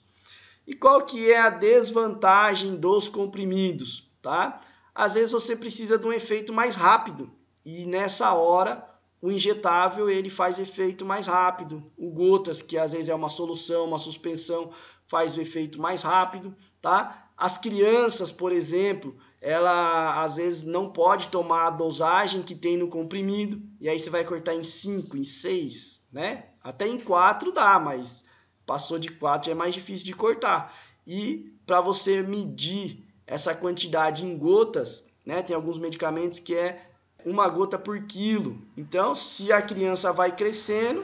E qual que é a desvantagem dos comprimidos, tá? Às vezes você precisa de um efeito mais rápido e nessa hora o injetável ele faz efeito mais rápido. O gotas, que às vezes é uma solução, uma suspensão, faz o efeito mais rápido, tá? As crianças, por exemplo, ela às vezes não pode tomar a dosagem que tem no comprimido, e aí você vai cortar em 5, em 6, né? Até em 4 dá, mas passou de 4 já é mais difícil de cortar. E para você medir essa quantidade em gotas, né? Tem alguns medicamentos que é 1 gota por quilo. Então, se a criança vai crescendo,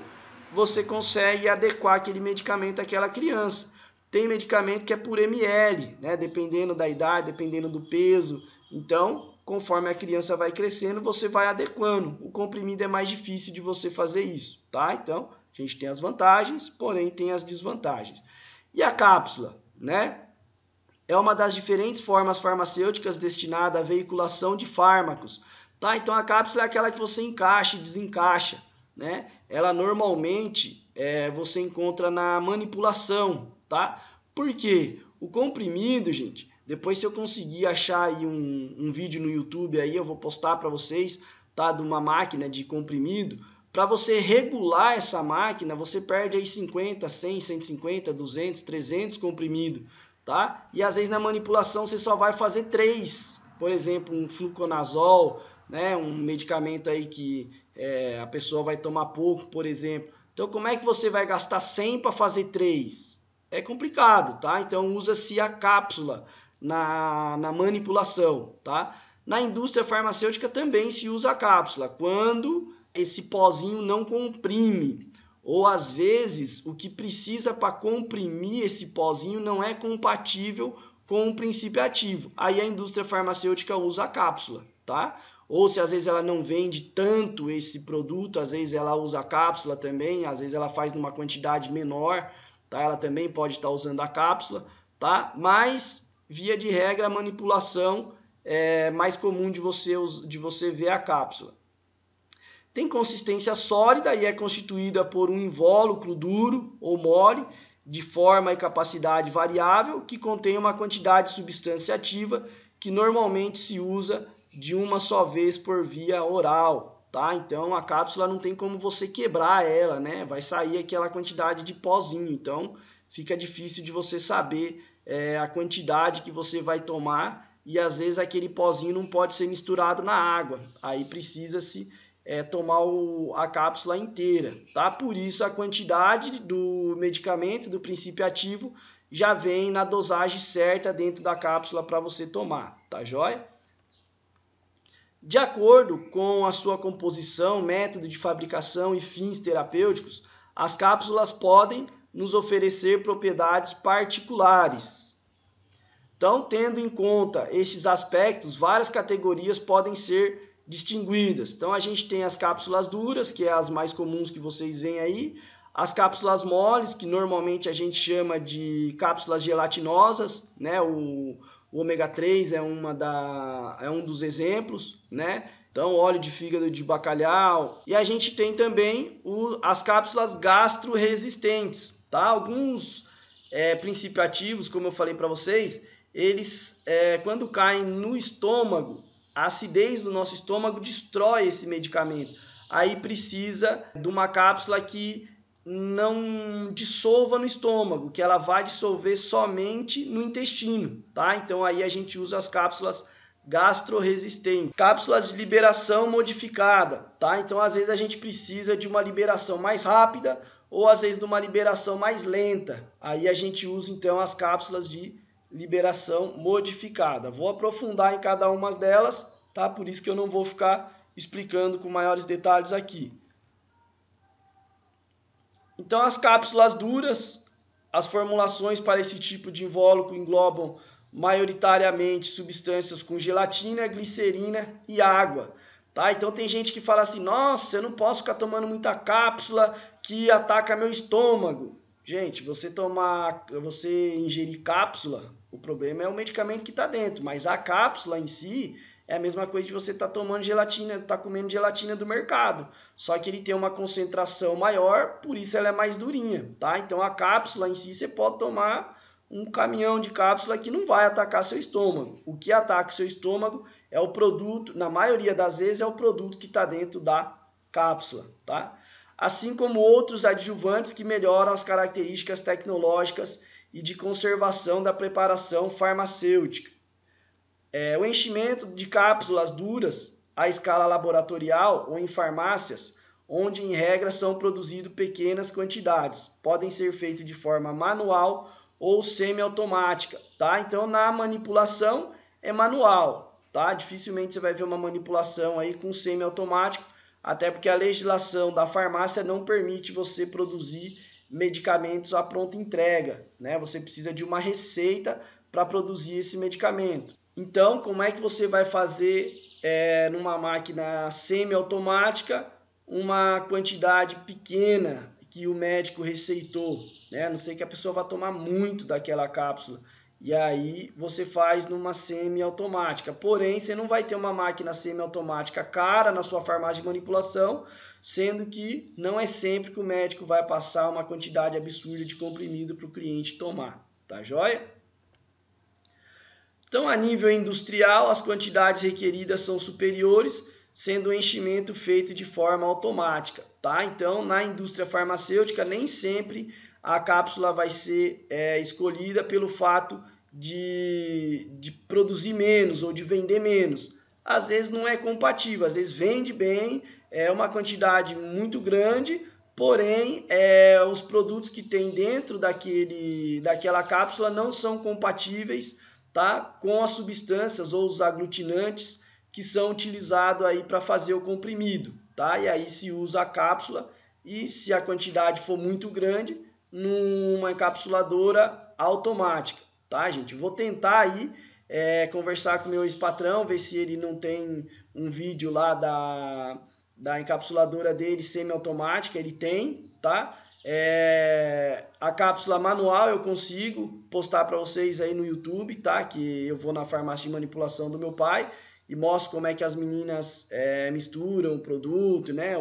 você consegue adequar aquele medicamento àquela criança. Tem medicamento que é por ml, né? Dependendo da idade, dependendo do peso. Então, conforme a criança vai crescendo, você vai adequando. O comprimido é mais difícil de você fazer isso, tá? Então, a gente tem as vantagens, porém tem as desvantagens. E a cápsula, né? É uma das diferentes formas farmacêuticas destinada à veiculação de fármacos, tá? Então, a cápsula é aquela que você encaixa e desencaixa, né? Ela normalmente você encontra na manipulação, tá? Por quê? O comprimido, gente, depois se eu conseguir achar aí um vídeo no YouTube aí, eu vou postar para vocês, tá? De uma máquina de comprimido. Para você regular essa máquina, você perde aí 50, 100, 150, 200, 300 comprimidos, tá? E às vezes na manipulação você só vai fazer 3, por exemplo, um fluconazol, né? Um medicamento aí que a pessoa vai tomar pouco, por exemplo. Então, como é que você vai gastar 100 para fazer 3? É complicado, tá? Então, usa-se a cápsula na manipulação, tá? Na indústria farmacêutica também se usa a cápsula, quando esse pozinho não comprime. Ou, às vezes, o que precisa para comprimir esse pozinho não é compatível com o princípio ativo. Aí a indústria farmacêutica usa a cápsula, tá? Ou se às vezes ela não vende tanto esse produto, às vezes ela usa a cápsula também, às vezes ela faz numa quantidade menor, tá? Ela também pode estar usando a cápsula, tá? Mas, via de regra, a manipulação é mais comum de você ver a cápsula. Tem consistência sólida e é constituída por um invólucro duro ou mole, de forma e capacidade variável, que contém uma quantidade de substância ativa que normalmente se usa de uma só vez por via oral, tá? Então a cápsula não tem como você quebrar ela, né? Vai sair aquela quantidade de pozinho, então fica difícil de você saber a quantidade que você vai tomar e às vezes aquele pozinho não pode ser misturado na água, aí precisa-se tomar a cápsula inteira, tá? Por isso a quantidade do medicamento, do princípio ativo, já vem na dosagem certa dentro da cápsula para você tomar, tá joia? De acordo com a sua composição, método de fabricação e fins terapêuticos, as cápsulas podem nos oferecer propriedades particulares. Então, tendo em conta estes aspectos, várias categorias podem ser distinguidas. Então, a gente tem as cápsulas duras, que é as mais comuns que vocês veem aí, as cápsulas moles, que normalmente a gente chama de cápsulas gelatinosas, né? O ômega 3 é um dos exemplos, né? Então, óleo de fígado de bacalhau. E a gente tem também as cápsulas gastroresistentes, tá? Alguns princípios ativos, como eu falei para vocês, eles, quando caem no estômago, a acidez do nosso estômago destrói esse medicamento. Aí precisa de uma cápsula que não dissolva no estômago, que ela vai dissolver somente no intestino, tá? Então aí a gente usa as cápsulas gastroresistentes. Cápsulas de liberação modificada, tá? Então às vezes a gente precisa de uma liberação mais rápida ou às vezes de uma liberação mais lenta. Aí a gente usa então as cápsulas de liberação modificada. Vou aprofundar em cada uma delas, tá? Por isso que eu não vou ficar explicando com maiores detalhes aqui. Então, as cápsulas duras, as formulações para esse tipo de invólucro englobam maioritariamente substâncias com gelatina, glicerina e água. Tá? Então, tem gente que fala assim, nossa, eu não posso ficar tomando muita cápsula que ataca meu estômago. Gente, você ingerir cápsula, o problema é o medicamento que está dentro, mas a cápsula em si é a mesma coisa de você estar tomando gelatina, estar comendo gelatina do mercado. Só que ele tem uma concentração maior, por isso ela é mais durinha, tá? Então a cápsula em si você pode tomar um caminhão de cápsula que não vai atacar seu estômago. O que ataca seu estômago é o produto, na maioria das vezes é o produto que está dentro da cápsula, tá? Assim como outros adjuvantes que melhoram as características tecnológicas e de conservação da preparação farmacêutica. O enchimento de cápsulas duras à escala laboratorial ou em farmácias, onde em regra são produzidas pequenas quantidades, podem ser feito de forma manual ou semiautomática, tá? Então na manipulação é manual, tá? Dificilmente você vai ver uma manipulação aí com semiautomático, até porque a legislação da farmácia não permite você produzir medicamentos à pronta entrega, né? Você precisa de uma receita para produzir esse medicamento. Então, como é que você vai fazer numa máquina semiautomática uma quantidade pequena que o médico receitou, né? A não sei que a pessoa vá tomar muito daquela cápsula. E aí você faz numa semiautomática. Porém, você não vai ter uma máquina semiautomática cara na sua farmácia de manipulação, sendo que não é sempre que o médico vai passar uma quantidade absurda de comprimido para o cliente tomar. Tá joia? Então, a nível industrial, as quantidades requeridas são superiores, sendo o enchimento feito de forma automática, tá? Então, na indústria farmacêutica, nem sempre a cápsula vai ser escolhida pelo fato de produzir menos ou de vender menos. Às vezes não é compatível, às vezes vende bem, é uma quantidade muito grande, porém os produtos que tem dentro daquela cápsula não são compatíveis, tá, com as substâncias ou os aglutinantes que são utilizados aí para fazer o comprimido, tá? E aí se usa a cápsula e se a quantidade for muito grande, numa encapsuladora automática, tá, gente? Vou tentar aí conversar com o meu ex-patrão, ver se ele não tem um vídeo lá da encapsuladora dele semi-automática. Ele tem, tá? A cápsula manual eu consigo postar para vocês aí no YouTube, tá? Que eu vou na farmácia de manipulação do meu pai e mostro como é que as meninas misturam o produto, né?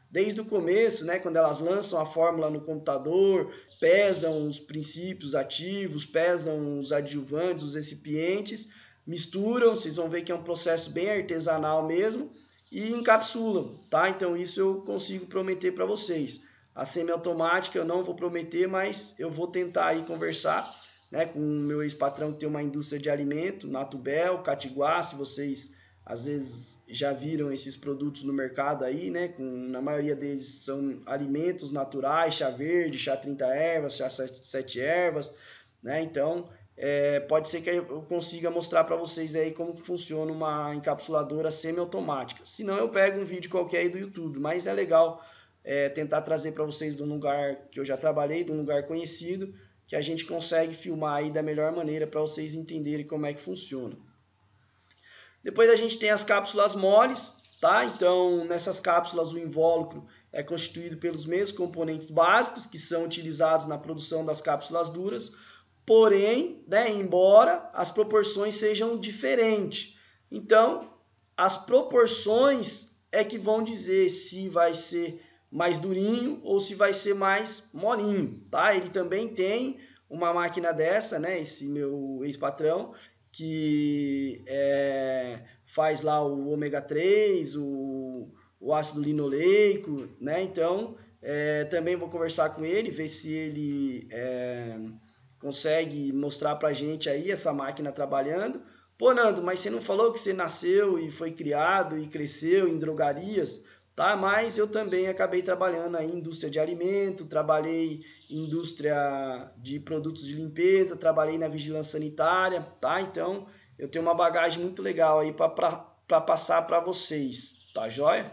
Desde o começo, né? Quando elas lançam a fórmula no computador, pesam os princípios ativos, pesam os adjuvantes, os recipientes, misturam, vocês vão ver que é um processo bem artesanal mesmo, e encapsulam, tá? Então isso eu consigo prometer para vocês. A semiautomática eu não vou prometer, mas eu vou tentar aí conversar, né, com o meu ex-patrão que tem uma indústria de alimento, Natubel, Catiguá, se vocês às vezes já viram esses produtos no mercado aí, né, na maioria deles são alimentos naturais, chá verde, chá 30 ervas, chá 7 ervas, né, então pode ser que eu consiga mostrar para vocês aí como funciona uma encapsuladora semi-automática. Se não, eu pego um vídeo qualquer aí do YouTube, mas é legal tentar trazer para vocês de um lugar que eu já trabalhei, de um lugar conhecido, que a gente consegue filmar aí da melhor maneira para vocês entenderem como é que funciona. Depois a gente tem as cápsulas moles, tá? Então, nessas cápsulas o invólucro é constituído pelos mesmos componentes básicos que são utilizados na produção das cápsulas duras, porém, né, embora as proporções sejam diferentes. Então, as proporções é que vão dizer se vai ser mais durinho ou se vai ser mais molinho, tá? Ele também tem uma máquina dessa, né, esse meu ex-patrão, que faz lá o ômega 3, o ácido linoleico, né? Então, também vou conversar com ele, ver se ele consegue mostrar pra gente aí essa máquina trabalhando. Pô, Nando, mas você não falou que você nasceu e foi criado e cresceu em drogarias, tá? Mas eu também acabei trabalhando aí em indústria de alimento, trabalhei em indústria de produtos de limpeza, trabalhei na vigilância sanitária, tá? Então, eu tenho uma bagagem muito legal aí para passar para vocês, tá joia?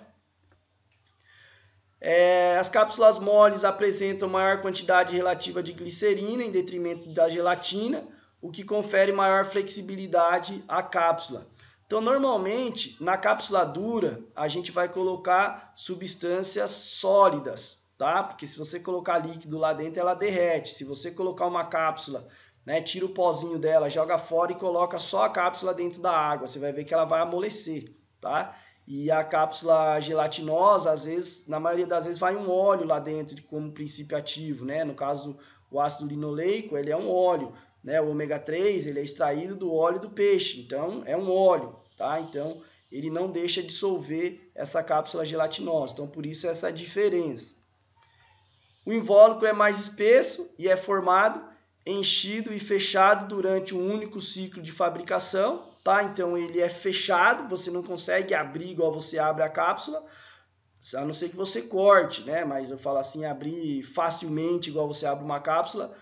As cápsulas moles apresentam maior quantidade relativa de glicerina em detrimento da gelatina, o que confere maior flexibilidade à cápsula. Então, normalmente, na cápsula dura, a gente vai colocar substâncias sólidas, tá? Porque se você colocar líquido lá dentro, ela derrete. Se você colocar uma cápsula, né, tira o pozinho dela, joga fora e coloca só a cápsula dentro da água, você vai ver que ela vai amolecer, tá? E a cápsula gelatinosa, às vezes, na maioria das vezes, vai um óleo lá dentro como princípio ativo, né? No caso, o ácido linoleico, ele é um óleo, né? O ômega 3, ele é extraído do óleo do peixe, então é um óleo, tá? Então, ele não deixa dissolver essa cápsula gelatinosa, então por isso essa diferença. O invólucro é mais espesso e é formado, enchido e fechado durante um único ciclo de fabricação, tá? Então ele é fechado, você não consegue abrir igual você abre a cápsula, a não ser que você corte, né? Mas eu falo assim, abrir facilmente igual você abre uma cápsula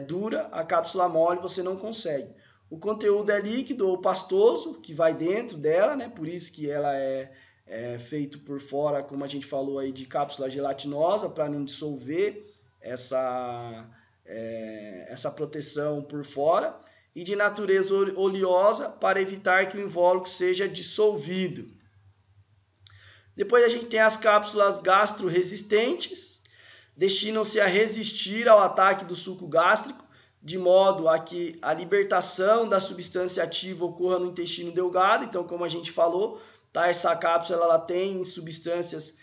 dura, a cápsula mole você não consegue. O conteúdo é líquido ou pastoso, que vai dentro dela, né? Por isso que ela é feito por fora, como a gente falou aí, de cápsula gelatinosa, para não dissolver essa proteção por fora, e de natureza oleosa para evitar que o invólucro seja dissolvido. Depois a gente tem as cápsulas gastroresistentes, destinam-se a resistir ao ataque do suco gástrico, de modo a que a libertação da substância ativa ocorra no intestino delgado. Então, como a gente falou, tá, essa cápsula ela tem substâncias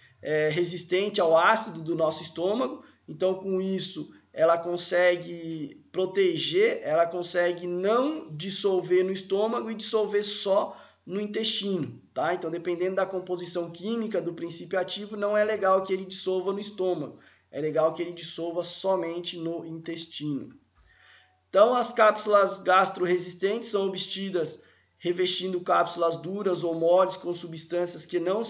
resistentes ao ácido do nosso estômago, então com isso ela consegue proteger, ela consegue não dissolver no estômago e dissolver só no intestino, tá? Então, dependendo da composição química do princípio ativo, não é legal que ele dissolva no estômago, é legal que ele dissolva somente no intestino. Então, as cápsulas gastroresistentes são obtidas revestindo cápsulas duras ou moles com substâncias que não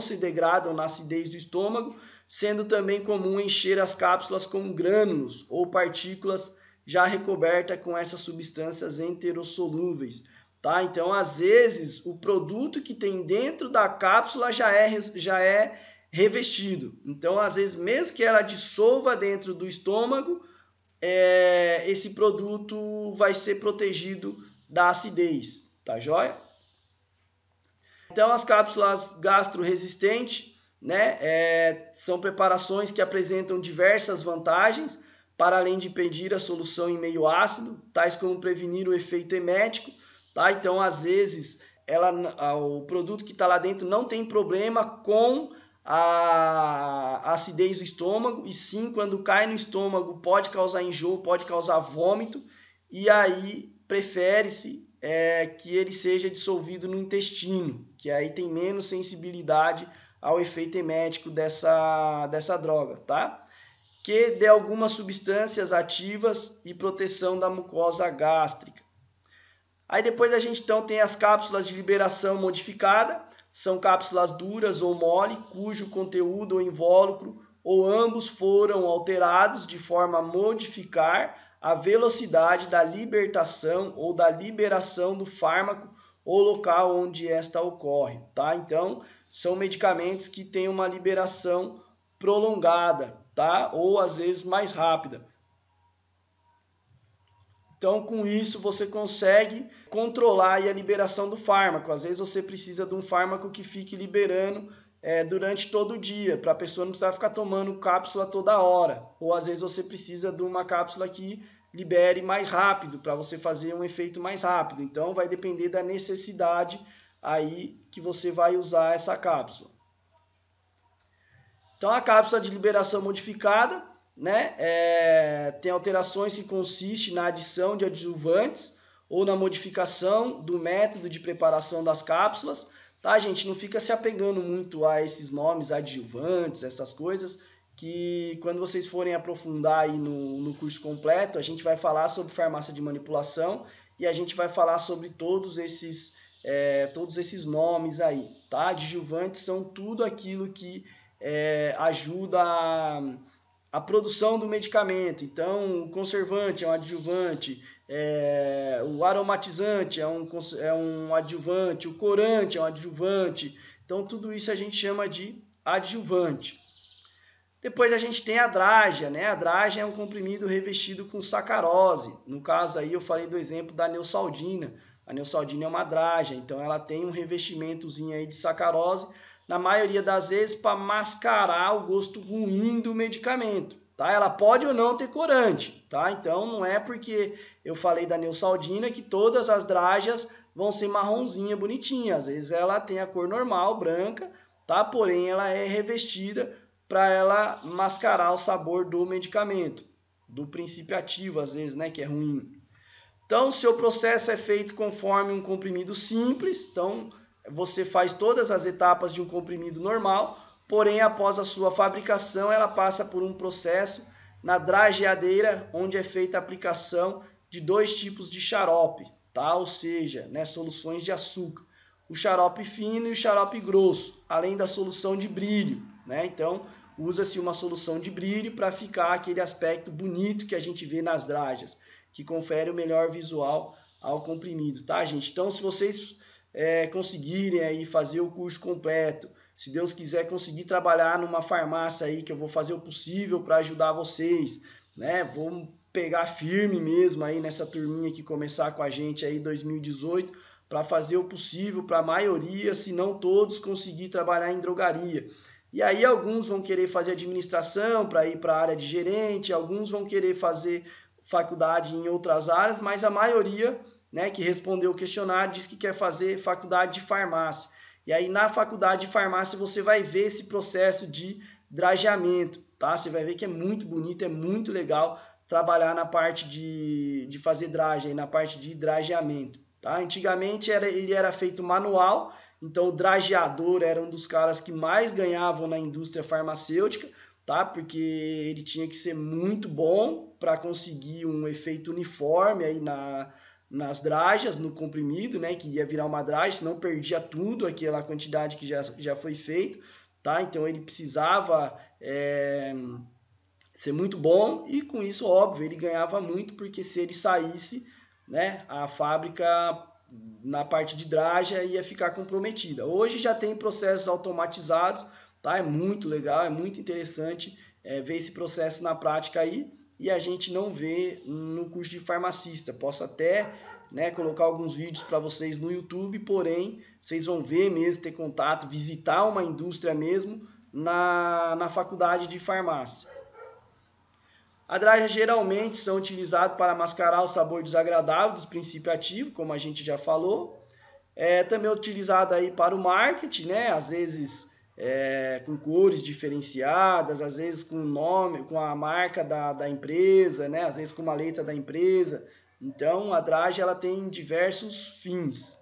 se degradam na acidez do estômago, sendo também comum encher as cápsulas com grânulos ou partículas já recobertas com essas substâncias enterossolúveis, tá? Então, às vezes, o produto que tem dentro da cápsula já é revestido. Então, às vezes, mesmo que ela dissolva dentro do estômago, esse produto vai ser protegido da acidez, tá joia? Então, as cápsulas gastroresistentes, né, são preparações que apresentam diversas vantagens, para além de impedir a solução em meio ácido, tais como prevenir o efeito emético, tá? Então, às vezes, o produto que está lá dentro não tem problema com a acidez do estômago, e sim, quando cai no estômago, pode causar enjoo, pode causar vômito, e aí prefere-se que ele seja dissolvido no intestino, que aí tem menos sensibilidade ao efeito emético dessa droga, tá? Que dê algumas substâncias ativas e proteção da mucosa gástrica. Aí depois a gente então tem as cápsulas de liberação modificada, são cápsulas duras ou mole, cujo conteúdo ou invólucro ou ambos foram alterados de forma a modificar a velocidade da libertação ou da liberação do fármaco ou local onde esta ocorre, tá? Então, são medicamentos que têm uma liberação prolongada, tá? Ou às vezes mais rápida. Então, com isso, você consegue controlar aí a liberação do fármaco. Às vezes você precisa de um fármaco que fique liberando durante todo o dia, para a pessoa não precisar ficar tomando cápsula toda hora. Ou às vezes você precisa de uma cápsula que libere mais rápido, para você fazer um efeito mais rápido. Então, vai depender da necessidade aí que você vai usar essa cápsula. Então, a cápsula de liberação modificada, né, tem alterações que consistem na adição de adjuvantes ou na modificação do método de preparação das cápsulas, tá, gente? Não fica se apegando muito a esses nomes adjuvantes, essas coisas, que quando vocês forem aprofundar aí no curso completo, a gente vai falar sobre farmácia de manipulação e a gente vai falar sobre todos esses nomes aí, tá? Adjuvantes são tudo aquilo que ajuda a produção do medicamento. Então, o conservante é um adjuvante, o aromatizante é um adjuvante, o corante é um adjuvante. Então, tudo isso a gente chama de adjuvante. Depois a gente tem a drágia, né? A drágia é um comprimido revestido com sacarose. No caso aí eu falei do exemplo da neosaldina. A neosaldina é uma drágia, então ela tem um revestimentozinho aí de sacarose, na maioria das vezes para mascarar o gosto ruim do medicamento, tá? Ela pode ou não ter corante, tá? Então não é porque eu falei da neosaldina que todas as drágias vão ser marronzinha, bonitinha. Às vezes ela tem a cor normal, branca, tá? Porém ela é revestida para ela mascarar o sabor do medicamento, do princípio ativo, às vezes, né, que é ruim. Então, o seu processo é feito conforme um comprimido simples. Então, você faz todas as etapas de um comprimido normal, porém, após a sua fabricação, ela passa por um processo na drageadeira, onde é feita a aplicação de 2 tipos de xarope, tá? Ou seja, né, soluções de açúcar. O xarope fino e o xarope grosso, além da solução de brilho, né? Então, usa-se uma solução de brilho para ficar aquele aspecto bonito que a gente vê nas drágias, que confere o melhor visual ao comprimido, tá, gente? Então, se vocês conseguirem aí fazer o curso completo, se Deus quiser conseguir trabalhar numa farmácia aí, que eu vou fazer o possível para ajudar vocês, né? Vamos pegar firme mesmo aí nessa turminha que começar com a gente aí 2018, para fazer o possível para a maioria, se não todos, conseguir trabalhar em drogaria. E aí alguns vão querer fazer administração para ir para a área de gerente, alguns vão querer fazer faculdade em outras áreas, mas a maioria, né, que respondeu o questionário diz que quer fazer faculdade de farmácia. E aí na faculdade de farmácia você vai ver esse processo de drageamento, tá? Você vai ver que é muito bonito, é muito legal trabalhar na parte de fazer dragem, na parte de drageamento, tá? Antigamente ele era feito manual, então o drageador era um dos caras que mais ganhavam na indústria farmacêutica, tá? Porque ele tinha que ser muito bom para conseguir um efeito uniforme aí nas dragas, no comprimido, né? Que ia virar uma dragem, senão perdia tudo, aquela quantidade que já foi feito, tá? Então ele precisava ser muito bom e com isso, óbvio, ele ganhava muito, porque se ele saísse, né, a fábrica na parte de draga ia ficar comprometida. Hoje já tem processos automatizados, tá? É muito legal, é muito interessante ver esse processo na prática aí, e a gente não vê no curso de farmacista. Posso até, né, colocar alguns vídeos para vocês no YouTube, porém vocês vão ver mesmo, ter contato, visitar uma indústria mesmo na faculdade de farmácia. A draga geralmente são utilizadas para mascarar o sabor desagradável dos princípios ativos, como a gente já falou. Também é utilizada aí para o marketing, né? Às vezes com cores diferenciadas, às vezes com o nome, com a marca da empresa, né? Às vezes com uma letra da empresa. Então a draga ela tem diversos fins.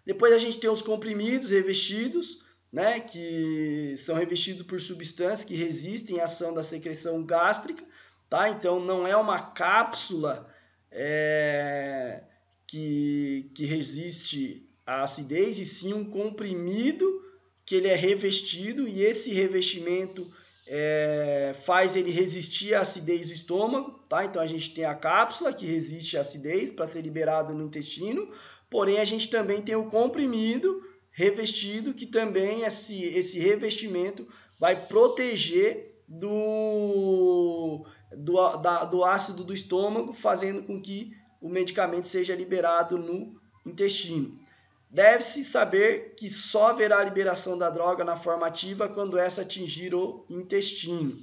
Depois a gente tem os comprimidos revestidos, né, que são revestidos por substâncias que resistem à ação da secreção gástrica, tá? Então não é uma cápsula que resiste à acidez, e sim um comprimido que ele é revestido, e esse revestimento faz ele resistir à acidez do estômago, tá? Então a gente tem a cápsula que resiste à acidez para ser liberado no intestino, porém a gente também tem o comprimido revestido, que também esse revestimento vai proteger do ácido do estômago, fazendo com que o medicamento seja liberado no intestino. Deve-se saber que só haverá liberação da droga na forma ativa quando essa atingir o intestino.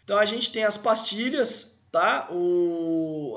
Então a gente tem as pastilhas, tá?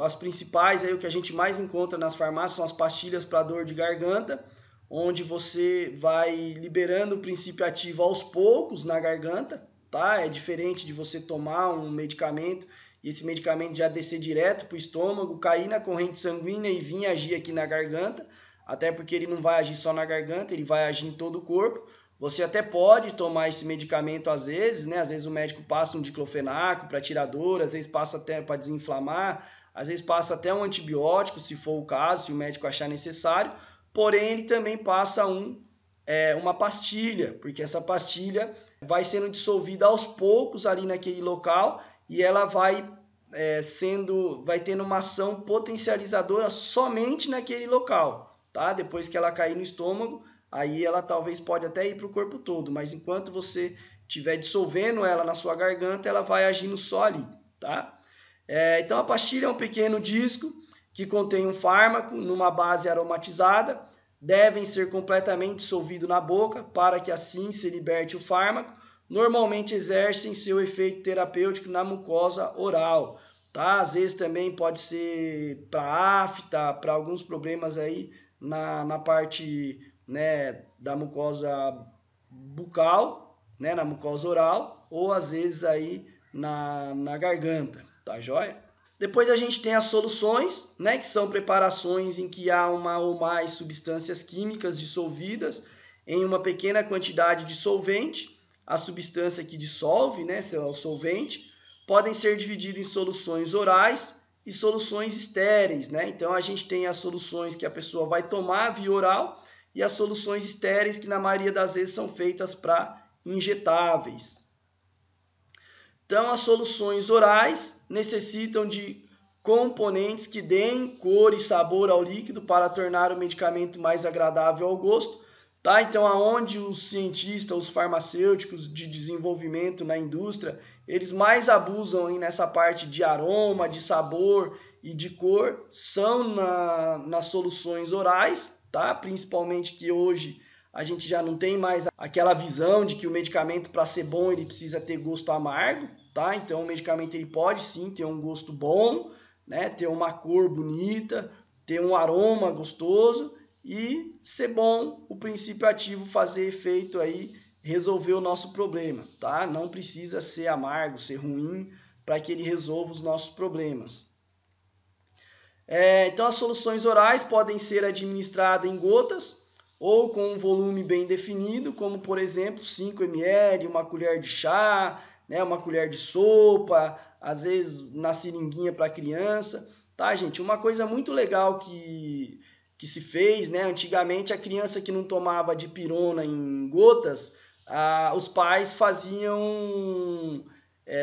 As principais, aí, o que a gente mais encontra nas farmácias são as pastilhas para dor de garganta, onde você vai liberando o princípio ativo aos poucos na garganta, tá? É diferente de você tomar um medicamento e esse medicamento já descer direto para o estômago, cair na corrente sanguínea e vir agir aqui na garganta. Até porque ele não vai agir só na garganta, ele vai agir em todo o corpo. Você até pode tomar esse medicamento às vezes, né? Às vezes o médico passa um diclofenaco para tirar dor, às vezes passa até para desinflamar, às vezes passa até um antibiótico, se for o caso, se o médico achar necessário. Porém, ele também passa uma pastilha, porque essa pastilha vai sendo dissolvida aos poucos ali naquele local e ela vai tendo uma ação potencializadora somente naquele local. Tá? Depois que ela cair no estômago, aí ela talvez pode até ir para o corpo todo, mas enquanto você estiver dissolvendo ela na sua garganta, ela vai agindo só ali. Tá? Então a pastilha é um pequeno disco que contém um fármaco numa base aromatizada, devem ser completamente dissolvidos na boca para que assim se liberte o fármaco. Normalmente exercem seu efeito terapêutico na mucosa oral. Tá? Às vezes também pode ser para afta, para alguns problemas aí na parte, né, da mucosa bucal, né, na mucosa oral, ou às vezes aí na garganta, tá joia? Depois a gente tem as soluções, né, que são preparações em que há uma ou mais substâncias químicas dissolvidas em uma pequena quantidade de solvente. A substância que dissolve, né, o solvente, podem ser divididas em soluções orais e soluções estéreis, né? Então a gente tem as soluções que a pessoa vai tomar via oral e as soluções estéreis que na maioria das vezes são feitas para injetáveis. Então as soluções orais necessitam de componentes que deem cor e sabor ao líquido para tornar o medicamento mais agradável ao gosto. Tá? Então, aonde os cientistas, os farmacêuticos de desenvolvimento na indústria, eles mais abusam aí nessa parte de aroma, de sabor e de cor, são nas soluções orais, tá? Principalmente que hoje a gente já não tem mais aquela visão de que o medicamento, para ser bom, ele precisa ter gosto amargo, tá? Então, o medicamento ele pode sim ter um gosto bom, né? Ter uma cor bonita, ter um aroma gostoso, e ser bom, o princípio ativo fazer efeito aí, resolver o nosso problema, tá? Não precisa ser amargo, ser ruim, para que ele resolva os nossos problemas. Então as soluções orais podem ser administradas em gotas ou com um volume bem definido, como por exemplo 5 ml, uma colher de chá, né? Uma colher de sopa, às vezes na seringuinha para criança, tá, gente? Uma coisa muito legal que se fez, né? Antigamente a criança que não tomava dipirona em gotas, os pais faziam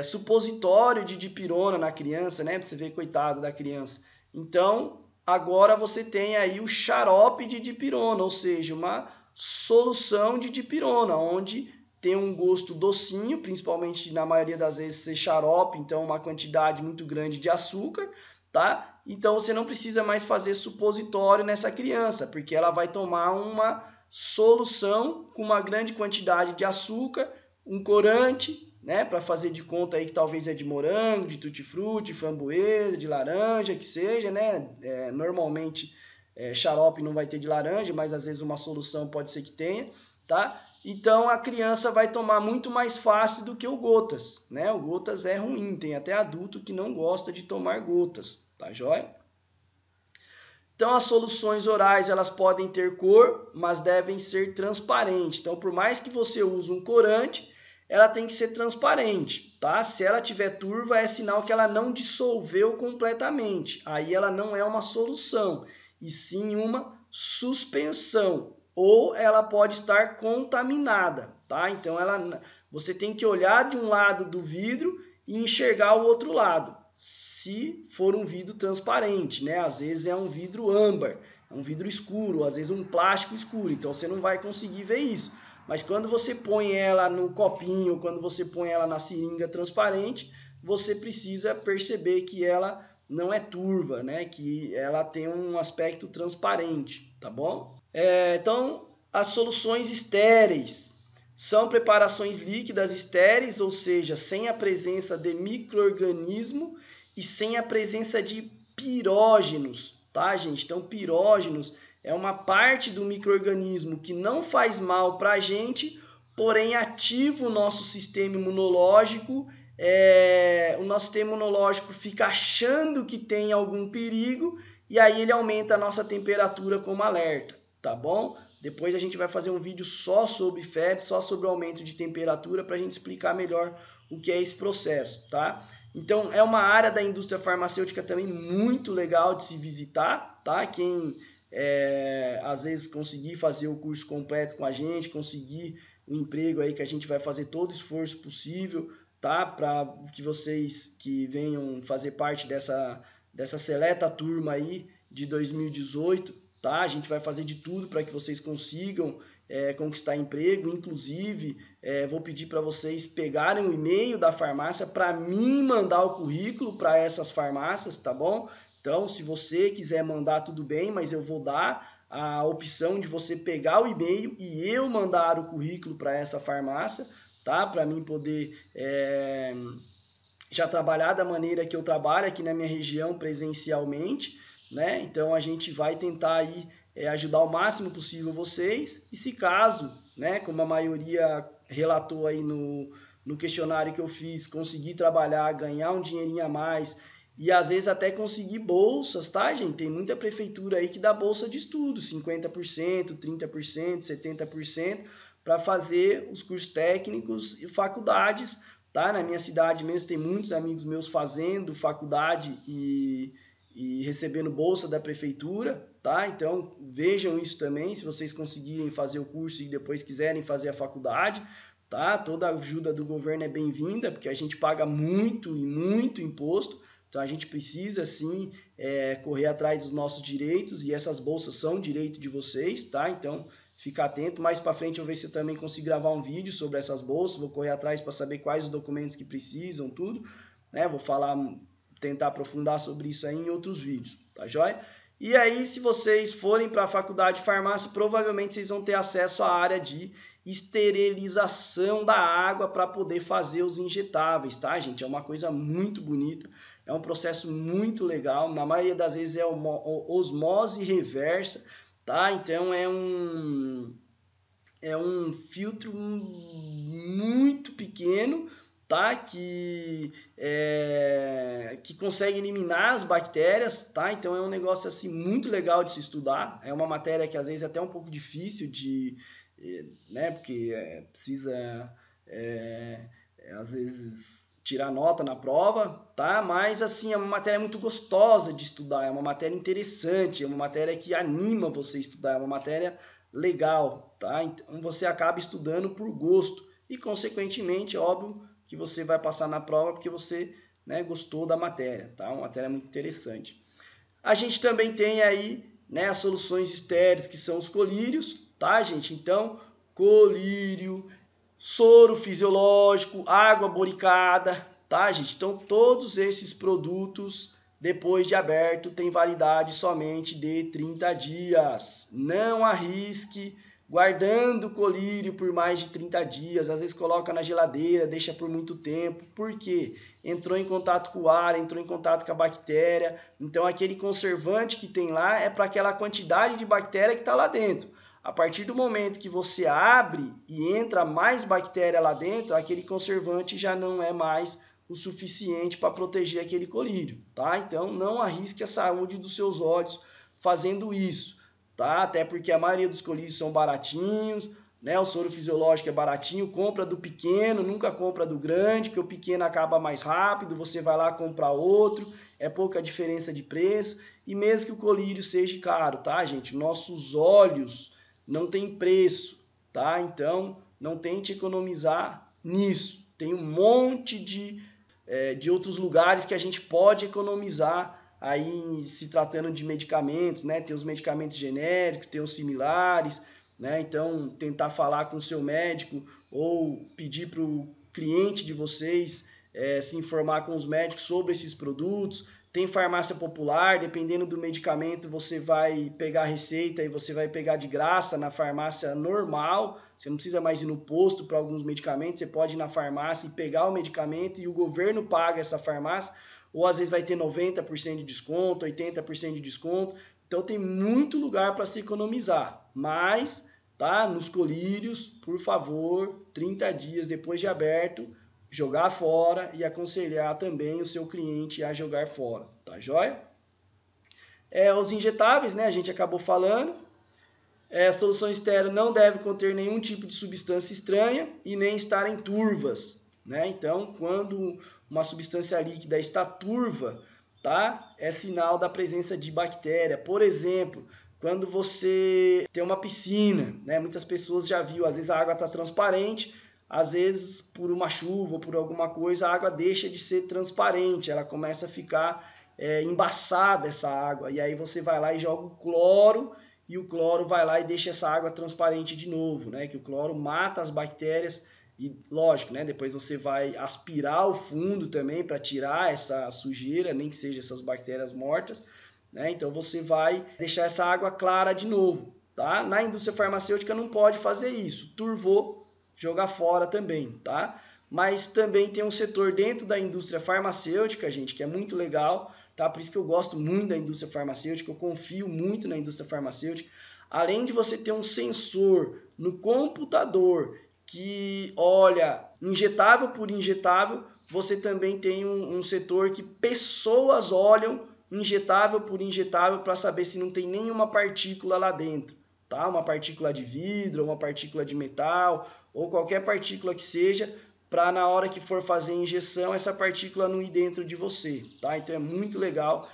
supositório de dipirona na criança, né? Pra você ver, coitado da criança. Então, agora você tem aí o xarope de dipirona, ou seja, uma solução de dipirona, onde tem um gosto docinho, principalmente na maioria das vezes ser xarope, então uma quantidade muito grande de açúcar, tá? Então você não precisa mais fazer supositório nessa criança, porque ela vai tomar uma solução com uma grande quantidade de açúcar, um corante, né, para fazer de conta aí que talvez é de morango, de tutti-frutti, framboesa, de laranja, que seja, né? Normalmente xarope não vai ter de laranja, mas às vezes uma solução pode ser que tenha, tá? Então a criança vai tomar muito mais fácil do que o gotas, né? O gotas é ruim, tem até adulto que não gosta de tomar gotas, tá joia? Então as soluções orais elas podem ter cor, mas devem ser transparentes. Então por mais que você use um corante, ela tem que ser transparente, tá? Se ela tiver turva é sinal que ela não dissolveu completamente. Aí ela não é uma solução, e sim uma suspensão. Ou ela pode estar contaminada, tá? Então você tem que olhar de um lado do vidro e enxergar o outro lado, se for um vidro transparente, né? Às vezes é um vidro âmbar, é um vidro escuro, às vezes um plástico escuro, então você não vai conseguir ver isso. Mas quando você põe ela no copinho, quando você põe ela na seringa transparente, você precisa perceber que ela não é turva, né? Que ela tem um aspecto transparente, tá bom? Então, as soluções estéreis são preparações líquidas estéreis, ou seja, sem a presença de micro-organismo e sem a presença de pirógenos, tá, gente? Então, pirógenos é uma parte do micro-organismo que não faz mal para a gente, porém ativa o nosso sistema imunológico. O nosso sistema imunológico fica achando que tem algum perigo e aí ele aumenta a nossa temperatura como alerta, tá bom? Depois a gente vai fazer um vídeo só sobre febre, só sobre o aumento de temperatura para a gente explicar melhor o que é esse processo, tá? Então é uma área da indústria farmacêutica também muito legal de se visitar, tá? Quem às vezes conseguir fazer o curso completo com a gente, conseguir um emprego aí que a gente vai fazer todo o esforço possível, tá? Para que vocês que venham fazer parte dessa seleta turma aí de 2018, tá? A gente vai fazer de tudo para que vocês consigam conquistar emprego. Inclusive, vou pedir para vocês pegarem o e-mail da farmácia para mim mandar o currículo para essas farmácias, tá bom? Então, se você quiser mandar, tudo bem, mas eu vou dar a opção de você pegar o e-mail e eu mandar o currículo para essa farmácia, tá? Para mim poder já trabalhar da maneira que eu trabalho aqui na minha região presencialmente, né? Então a gente vai tentar aí ajudar o máximo possível vocês, e se caso, né, como a maioria relatou aí no questionário que eu fiz, conseguir trabalhar, ganhar um dinheirinho a mais e às vezes até conseguir bolsas, tá, gente? Tem muita prefeitura aí que dá bolsa de estudo, 50%, 30%, 70%, para fazer os cursos técnicos e faculdades, tá? Na minha cidade mesmo tem muitos amigos meus fazendo faculdade e recebendo bolsa da prefeitura, tá? Então vejam isso também, se vocês conseguirem fazer o curso e depois quiserem fazer a faculdade, tá? Toda a ajuda do governo é bem-vinda, porque a gente paga muito e muito imposto, então a gente precisa sim correr atrás dos nossos direitos, e essas bolsas são direito de vocês, tá? Então fica atento. Mais para frente eu vou ver se eu também consigo gravar um vídeo sobre essas bolsas, vou correr atrás para saber quais os documentos que precisam, tudo, né? Vou tentar aprofundar sobre isso aí em outros vídeos, tá joia? E aí, se vocês forem para a faculdade de farmácia, provavelmente vocês vão ter acesso à área de esterilização da água para poder fazer os injetáveis, tá, gente? É uma coisa muito bonita, é um processo muito legal, na maioria das vezes é osmose reversa, tá? Então é um filtro muito pequeno, tá? Que consegue eliminar as bactérias, tá? Então é um negócio assim muito legal de se estudar. É uma matéria que às vezes é até um pouco difícil de, né? Porque precisa às vezes tirar nota na prova, tá? Mas assim é uma matéria muito gostosa de estudar, é uma matéria interessante, é uma matéria que anima você a estudar, é uma matéria legal, tá? Então você acaba estudando por gosto e consequentemente, óbvio, que você vai passar na prova porque você, né, gostou da matéria, tá? Uma matéria muito interessante. A gente também tem aí, né, as soluções estéreis, que são os colírios, tá, gente? Então, colírio, soro fisiológico, água boricada, tá, gente? Então, todos esses produtos, depois de aberto, têm validade somente de 30 dias. Não arrisque guardando o colírio por mais de 30 dias, às vezes coloca na geladeira, deixa por muito tempo. Por quê? Entrou em contato com o ar, entrou em contato com a bactéria, então aquele conservante que tem lá é para aquela quantidade de bactéria que está lá dentro. A partir do momento que você abre e entra mais bactéria lá dentro, aquele conservante já não é mais o suficiente para proteger aquele colírio, tá? Então não arrisque a saúde dos seus olhos fazendo isso. Tá? Até porque a maioria dos colírios são baratinhos, né? O soro fisiológico é baratinho, compra do pequeno, nunca compra do grande, porque o pequeno acaba mais rápido, você vai lá comprar outro, é pouca diferença de preço, e mesmo que o colírio seja caro, tá, gente? Nossos olhos não tem preço, tá? Então não tente economizar nisso. Tem um monte de outros lugares que a gente pode economizar aí se tratando de medicamentos, né? Tem os medicamentos genéricos, tem os similares, né? Então, tentar falar com o seu médico ou pedir para o cliente de vocês se informar com os médicos sobre esses produtos. Tem farmácia popular, dependendo do medicamento, você vai pegar a receita e você vai pegar de graça na farmácia normal. Você não precisa mais ir no posto para alguns medicamentos, você pode ir na farmácia e pegar o medicamento e o governo paga essa farmácia, ou às vezes vai ter 90% de desconto, 80% de desconto. Então tem muito lugar para se economizar, mas tá, nos colírios, por favor, 30 dias depois de aberto, jogar fora e aconselhar também o seu cliente a jogar fora, tá joia? Os injetáveis, né, a gente acabou falando. A solução estéril não deve conter nenhum tipo de substância estranha e nem estar em turvas, né? Então, quando uma substância líquida está turva, tá? É sinal da presença de bactéria. Por exemplo, quando você tem uma piscina, né? Muitas pessoas já viram, às vezes a água está transparente, às vezes por uma chuva ou por alguma coisa a água deixa de ser transparente, ela começa a ficar embaçada essa água, e aí você vai lá e joga o cloro, e o cloro vai lá e deixa essa água transparente de novo, né? Que o cloro mata as bactérias e, lógico, né? Depois você vai aspirar o fundo também para tirar essa sujeira, nem que seja essas bactérias mortas, né? Então você vai deixar essa água clara de novo, tá? Na indústria farmacêutica não pode fazer isso, turvou, jogar fora também, tá? Mas também tem um setor dentro da indústria farmacêutica, gente, que é muito legal, tá? Por isso que eu gosto muito da indústria farmacêutica, eu confio muito na indústria farmacêutica. Além de você ter um sensor no computador que olha injetável por injetável, você também tem um setor que pessoas olham injetável por injetável para saber se não tem nenhuma partícula lá dentro, tá? Uma partícula de vidro, uma partícula de metal ou qualquer partícula que seja, para na hora que for fazer a injeção, essa partícula não ir dentro de você, tá? Então é muito legal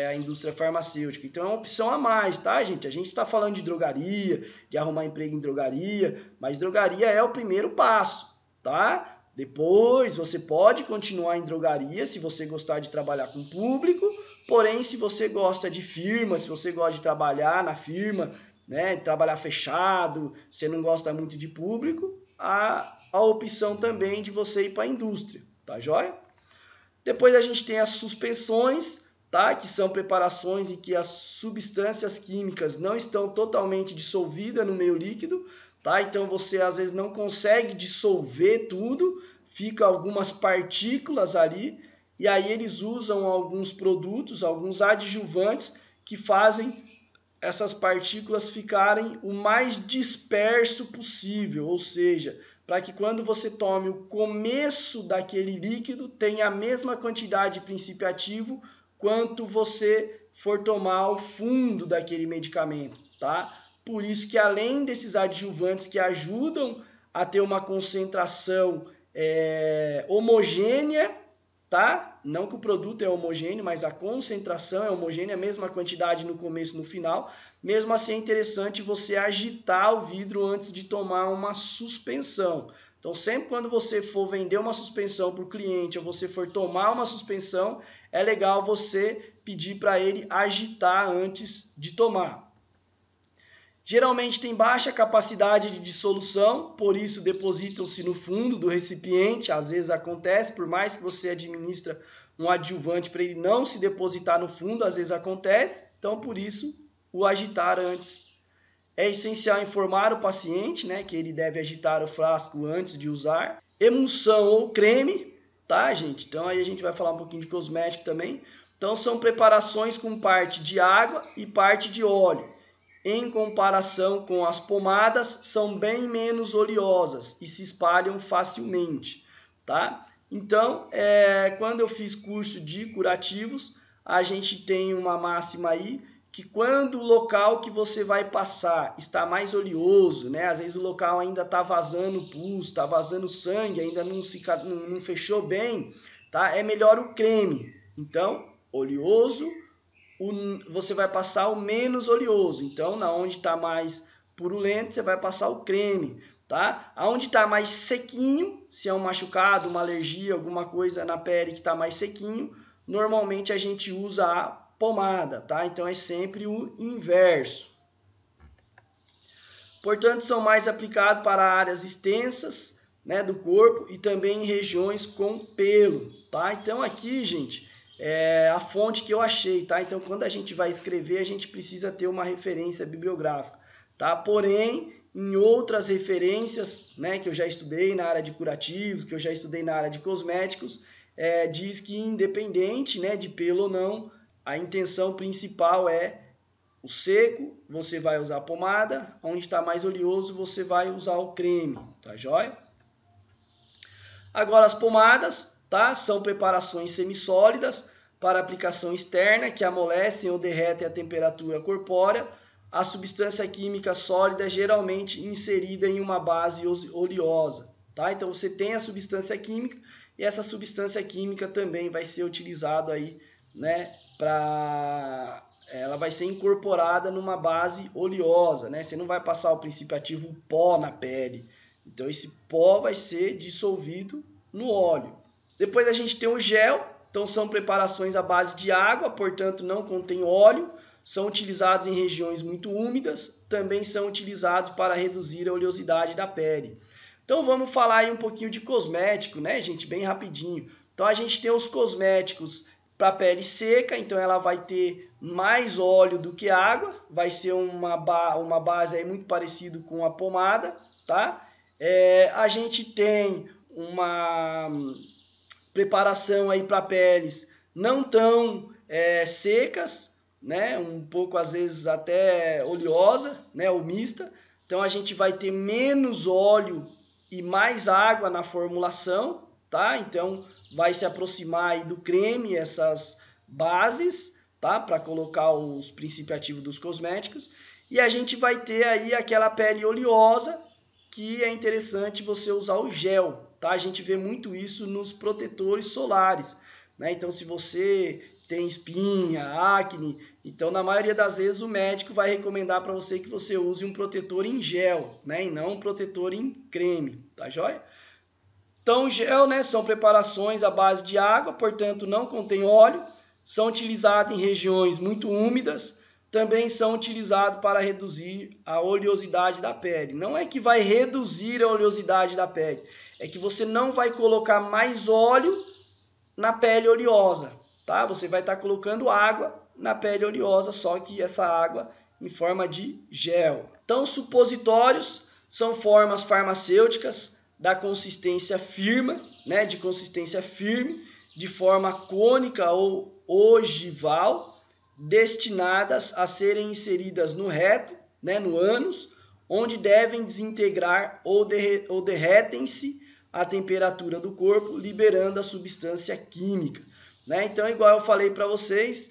a indústria farmacêutica. Então é uma opção a mais, tá, gente? A gente está falando de drogaria, de arrumar emprego em drogaria, mas drogaria é o primeiro passo, tá? Depois você pode continuar em drogaria se você gostar de trabalhar com público, porém se você gosta de firma, se você gosta de trabalhar na firma, né, trabalhar fechado, você não gosta muito de público, a opção também de você ir para a indústria, tá joia? Depois a gente tem as suspensões, tá? Que são preparações em que as substâncias químicas não estão totalmente dissolvidas no meio líquido, tá? Então você às vezes não consegue dissolver tudo, fica algumas partículas ali, e aí eles usam alguns produtos, alguns adjuvantes que fazem essas partículas ficarem o mais disperso possível, ou seja, para que quando você tome o começo daquele líquido tenha a mesma quantidade de princípio ativo quanto você for tomar o fundo daquele medicamento, tá? Por isso que além desses adjuvantes que ajudam a ter uma concentração homogênea, tá? Não que o produto é homogêneo, mas a concentração é homogênea, a mesma quantidade no começo e no final. Mesmo assim é interessante você agitar o vidro antes de tomar uma suspensão. Então sempre quando você for vender uma suspensão para o cliente ou você for tomar uma suspensão, é legal você pedir para ele agitar antes de tomar. Geralmente tem baixa capacidade de dissolução, por isso depositam-se no fundo do recipiente. Às vezes acontece, por mais que você administra um adjuvante para ele não se depositar no fundo, às vezes acontece. Então, por isso, o agitar antes. É essencial informar o paciente, né, que ele deve agitar o frasco antes de usar. Emulsão ou creme, tá, gente? Então, aí a gente vai falar um pouquinho de cosmético também. Então, são preparações com parte de água e parte de óleo. Em comparação com as pomadas, são bem menos oleosas e se espalham facilmente, tá? Então, quando eu fiz curso de curativos, a gente tem uma máxima aí, que quando o local que você vai passar está mais oleoso, né? Às vezes o local ainda está vazando pus, está vazando sangue, ainda não fechou bem, tá? É melhor o creme. Então, oleoso, você vai passar o menos oleoso. Então, na onde está mais purulento, você vai passar o creme. tá? Aonde está mais sequinho, se é um machucado, uma alergia, alguma coisa na pele que está mais sequinho, normalmente a gente usa a pomada, tá? Então é sempre o inverso. Portanto, são mais aplicados para áreas extensas, né, do corpo e também em regiões com pelo, tá? Então aqui, gente, é a fonte que eu achei, tá? Então quando a gente vai escrever, a gente precisa ter uma referência bibliográfica, tá? Porém, em outras referências, né, que eu já estudei na área de curativos, que eu já estudei na área de cosméticos, diz que independente, né, de pelo ou não, a intenção principal é o seco, você vai usar a pomada, onde está mais oleoso, você vai usar o creme, tá joia? Agora as pomadas, tá, são preparações semissólidas para aplicação externa que amolecem ou derretem a temperatura corpórea. A substância química sólida é geralmente inserida em uma base oleosa, tá? Então você tem a substância química e essa substância química também vai ser utilizada aí, né, ela vai ser incorporada numa base oleosa, né? Você não vai passar o princípio ativo pó na pele. Então esse pó vai ser dissolvido no óleo. Depois a gente tem o gel. Então são preparações à base de água, portanto não contém óleo. São utilizados em regiões muito úmidas. Também são utilizados para reduzir a oleosidade da pele. Então vamos falar aí um pouquinho de cosmético, né, gente? Bem rapidinho. Então a gente tem os cosméticos para pele seca, então ela vai ter mais óleo do que água, vai ser uma base aí muito parecida com a pomada, tá? A gente tem uma preparação aí para peles não tão secas, né? Um pouco às vezes até oleosa, né? Ou mista. Então a gente vai ter menos óleo e mais água na formulação, tá? Então vai se aproximar aí do creme essas bases, tá? Para colocar os princípios ativos dos cosméticos. E a gente vai ter aí aquela pele oleosa que é interessante você usar o gel, tá? A gente vê muito isso nos protetores solares, né? Então se você tem espinha, acne, então na maioria das vezes o médico vai recomendar para você que você use um protetor em gel, né? E não um protetor em creme, tá joia? Então, gel, né, são preparações à base de água, portanto não contém óleo, são utilizados em regiões muito úmidas, também são utilizados para reduzir a oleosidade da pele. Não é que vai reduzir a oleosidade da pele, é que você não vai colocar mais óleo na pele oleosa, tá? Você vai estar colocando água na pele oleosa, só que essa água em forma de gel. Então, supositórios são formas farmacêuticas da consistência firme, né, de consistência firme, de forma cônica ou ogival, destinadas a serem inseridas no reto, né, no ânus, onde devem desintegrar ou derretem-se a temperatura do corpo, liberando a substância química, né? Então, igual eu falei para vocês,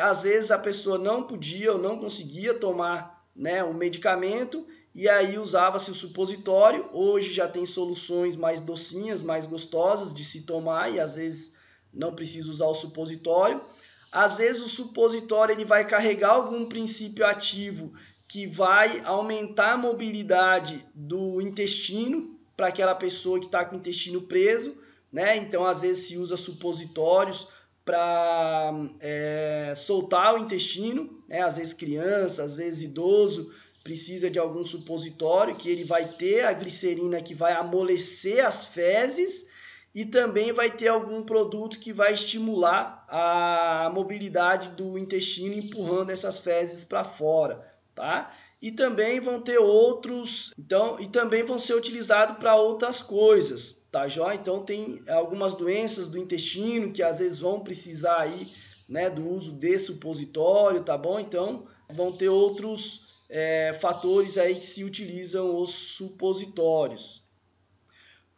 às vezes a pessoa não podia ou não conseguia tomar, né, o medicamento, e aí usava-se o supositório. Hoje já tem soluções mais docinhas, mais gostosas de se tomar e às vezes não precisa usar o supositório. Às vezes o supositório ele vai carregar algum princípio ativo que vai aumentar a mobilidade do intestino para aquela pessoa que está com o intestino preso, né? Então às vezes se usa supositórios para soltar o intestino, né? Às vezes criança, às vezes idoso, precisa de algum supositório que ele vai ter a glicerina que vai amolecer as fezes e também vai ter algum produto que vai estimular a mobilidade do intestino empurrando essas fezes para fora, tá? E também vão ter outros, então, e também vão ser utilizados para outras coisas, tá, joia? Então tem algumas doenças do intestino que às vezes vão precisar aí, né, do uso de supositório, tá bom? Então vão ter outros fatores aí que se utilizam os supositórios.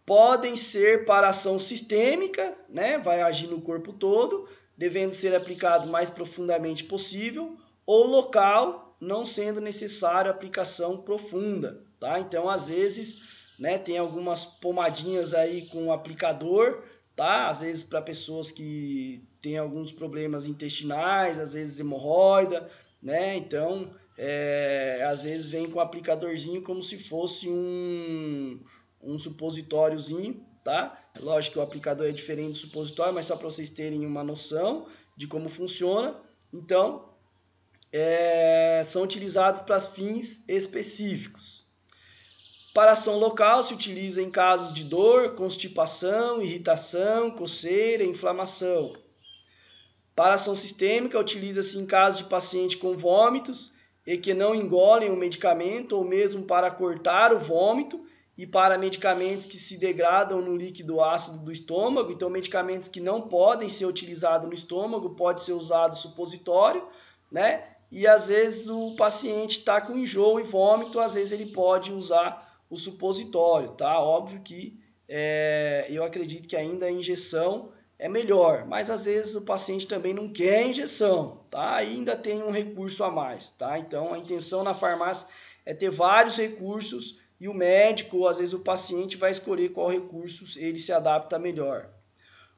Podem ser para ação sistêmica, né? Vai agir no corpo todo, devendo ser aplicado o mais profundamente possível, ou local, não sendo necessário aplicação profunda, tá? Então, às vezes, né, tem algumas pomadinhas aí com aplicador, tá? Às vezes para pessoas que têm alguns problemas intestinais, às vezes hemorroida, né? Então, às vezes vem com um aplicadorzinho como se fosse um supositóriozinho, tá? Lógico que o aplicador é diferente do supositório, mas só para vocês terem uma noção de como funciona. Então, são utilizados para fins específicos. Para ação local, se utiliza em casos de dor, constipação, irritação, coceira, inflamação. Para ação sistêmica, utiliza-se em casos de paciente com vômitos e que não engolem o medicamento, ou mesmo para cortar o vômito, e para medicamentos que se degradam no líquido ácido do estômago. Então, medicamentos que não podem ser utilizados no estômago, pode ser usado supositório, né? E às vezes o paciente está com enjoo e vômito, às vezes ele pode usar o supositório, tá? Óbvio que eu acredito que ainda a injeção é melhor, mas às vezes o paciente também não quer injeção, tá? Ainda tem um recurso a mais, tá? Então a intenção na farmácia é ter vários recursos e o médico, ou às vezes o paciente, vai escolher qual recurso ele se adapta melhor.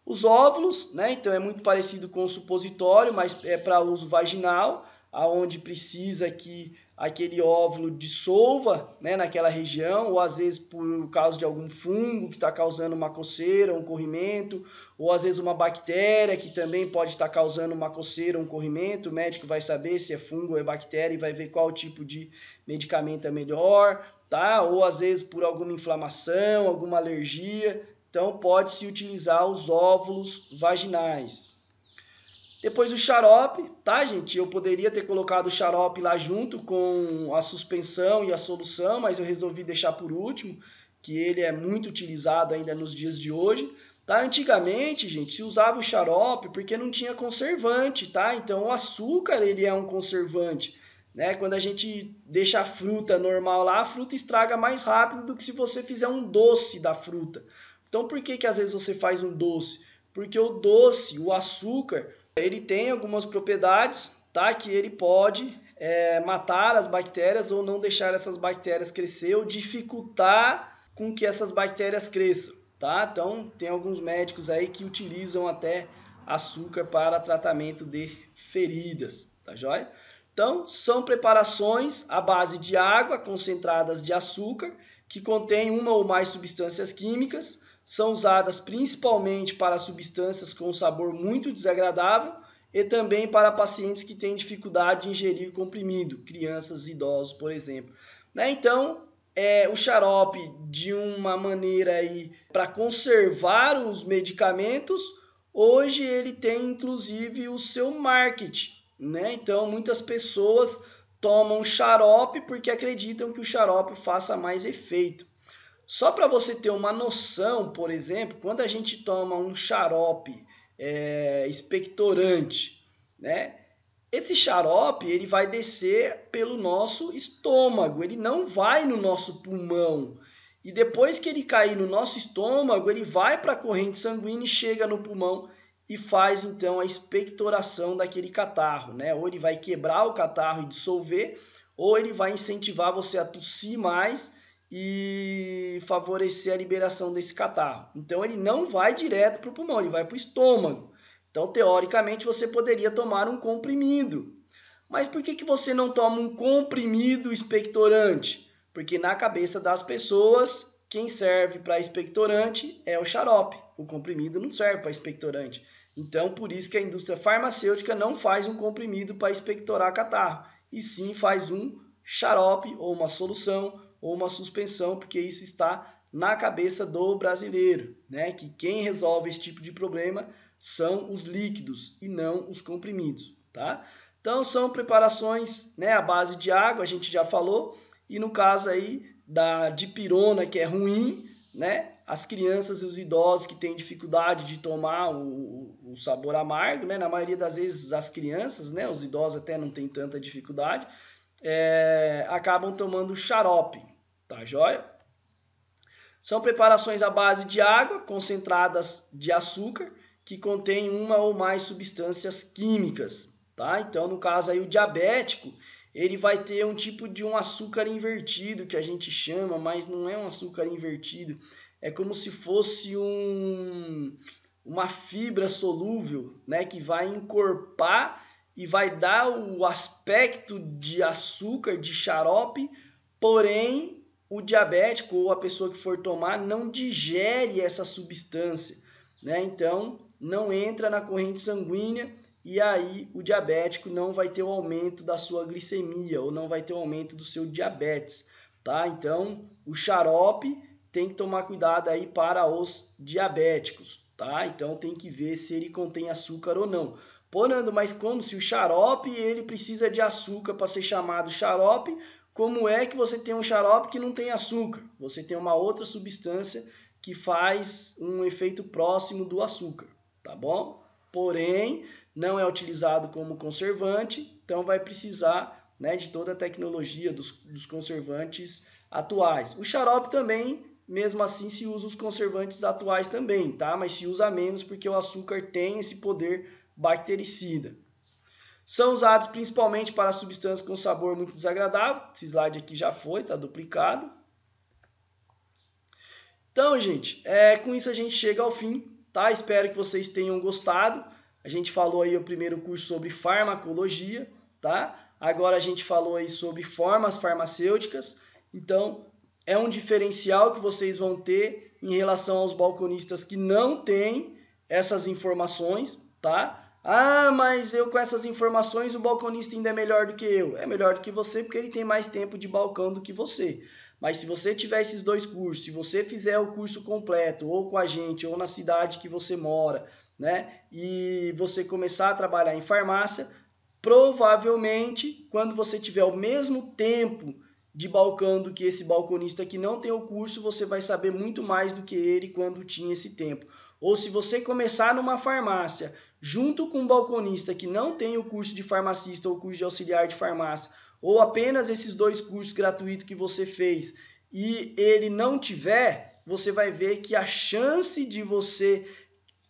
Os óvulos, né? Então é muito parecido com o supositório, mas é para uso vaginal, aonde precisa que aquele óvulo dissolva, né, naquela região, ou às vezes por causa de algum fungo que está causando uma coceira, um corrimento, ou às vezes uma bactéria que também pode estar causando uma coceira, um corrimento. O médico vai saber se é fungo ou é bactéria e vai ver qual tipo de medicamento é melhor, tá? Ou às vezes por alguma inflamação, alguma alergia. Então pode-se utilizar os óvulos vaginais. Depois o xarope, tá, gente? Eu poderia ter colocado o xarope lá junto com a suspensão e a solução, mas eu resolvi deixar por último, que ele é muito utilizado ainda nos dias de hoje, tá? Antigamente, gente, se usava o xarope porque não tinha conservante, tá? Então o açúcar, ele é um conservante, né? Quando a gente deixa a fruta normal lá, a fruta estraga mais rápido do que se você fizer um doce da fruta. Então por que às vezes você faz um doce? Porque o doce, o açúcar, ele tem algumas propriedades, tá? Que ele pode matar as bactérias ou não deixar essas bactérias crescer ou dificultar com que essas bactérias cresçam, tá? Então tem alguns médicos aí que utilizam até açúcar para tratamento de feridas, tá joia? Então são preparações à base de água concentradas de açúcar que contém uma ou mais substâncias químicas. São usadas principalmente para substâncias com sabor muito desagradável e também para pacientes que têm dificuldade de ingerir comprimido, crianças e idosos, por exemplo. Né? Então, o xarope, de uma maneira aí para conservar os medicamentos, hoje ele tem inclusive o seu marketing. Né? Então, muitas pessoas tomam xarope porque acreditam que o xarope faça mais efeito. Só para você ter uma noção, por exemplo, quando a gente toma um xarope expectorante, né? Esse xarope ele vai descer pelo nosso estômago, ele não vai no nosso pulmão. E depois que ele cair no nosso estômago, ele vai para a corrente sanguínea e chega no pulmão e faz então a expectoração daquele catarro, né? Ou ele vai quebrar o catarro e dissolver, ou ele vai incentivar você a tossir mais e favorecer a liberação desse catarro. Então ele não vai direto para o pulmão, ele vai para o estômago. Então, teoricamente, você poderia tomar um comprimido. Mas por que você não toma um comprimido expectorante? Porque na cabeça das pessoas, quem serve para expectorante é o xarope. O comprimido não serve para expectorante. Então, por isso que a indústria farmacêutica não faz um comprimido para expectorar catarro, e sim faz um xarope ou uma solução ou uma suspensão, porque isso está na cabeça do brasileiro, né? Que quem resolve esse tipo de problema são os líquidos e não os comprimidos, tá? Então são preparações, né, à base de água, a gente já falou, e no caso aí da dipirona, que é ruim, né? As crianças e os idosos que têm dificuldade de tomar o sabor amargo, né? Na maioria das vezes as crianças, né? Os idosos até não têm tanta dificuldade, acabam tomando xarope, tá joia? São preparações à base de água concentradas de açúcar que contém uma ou mais substâncias químicas, tá? Então, no caso aí o diabético, ele vai ter um tipo de um açúcar invertido que a gente chama, mas não é um açúcar invertido, é como se fosse uma fibra solúvel, né, que vai encorpar e vai dar o aspecto de açúcar, de xarope, porém o diabético ou a pessoa que for tomar não digere essa substância, né? Então não entra na corrente sanguínea e aí o diabético não vai ter o aumento da sua glicemia ou não vai ter o aumento do seu diabetes, tá? Então o xarope tem que tomar cuidado aí para os diabéticos, tá? Então tem que ver se ele contém açúcar ou não. Pô, Nando, mas como se o xarope ele precisa de açúcar para ser chamado xarope, como é que você tem um xarope que não tem açúcar? Você tem uma outra substância que faz um efeito próximo do açúcar, tá bom? Porém, não é utilizado como conservante, então vai precisar, né, de toda a tecnologia dos conservantes atuais. O xarope também, mesmo assim, se usa os conservantes atuais também, tá? Mas se usa menos porque o açúcar tem esse poder bactericida. São usados principalmente para substâncias com sabor muito desagradável. Esse slide aqui já foi, está duplicado. Então, gente, com isso a gente chega ao fim, tá? Espero que vocês tenham gostado. A gente falou aí o primeiro curso sobre farmacologia, tá? Agora a gente falou aí sobre formas farmacêuticas. Então, é um diferencial que vocês vão ter em relação aos balconistas que não têm essas informações, tá? Ah, mas eu com essas informações o balconista ainda é melhor do que eu. É melhor do que você porque ele tem mais tempo de balcão do que você. Mas se você tiver esses dois cursos, se você fizer o curso completo, ou com a gente, ou na cidade que você mora, né? E você começar a trabalhar em farmácia, provavelmente, quando você tiver o mesmo tempo de balcão do que esse balconista que não tem o curso, você vai saber muito mais do que ele quando tinha esse tempo. Ou se você começar numa farmácia junto com um balconista que não tem o curso de farmacista ou o curso de auxiliar de farmácia, ou apenas esses dois cursos gratuitos que você fez e ele não tiver, você vai ver que a chance de você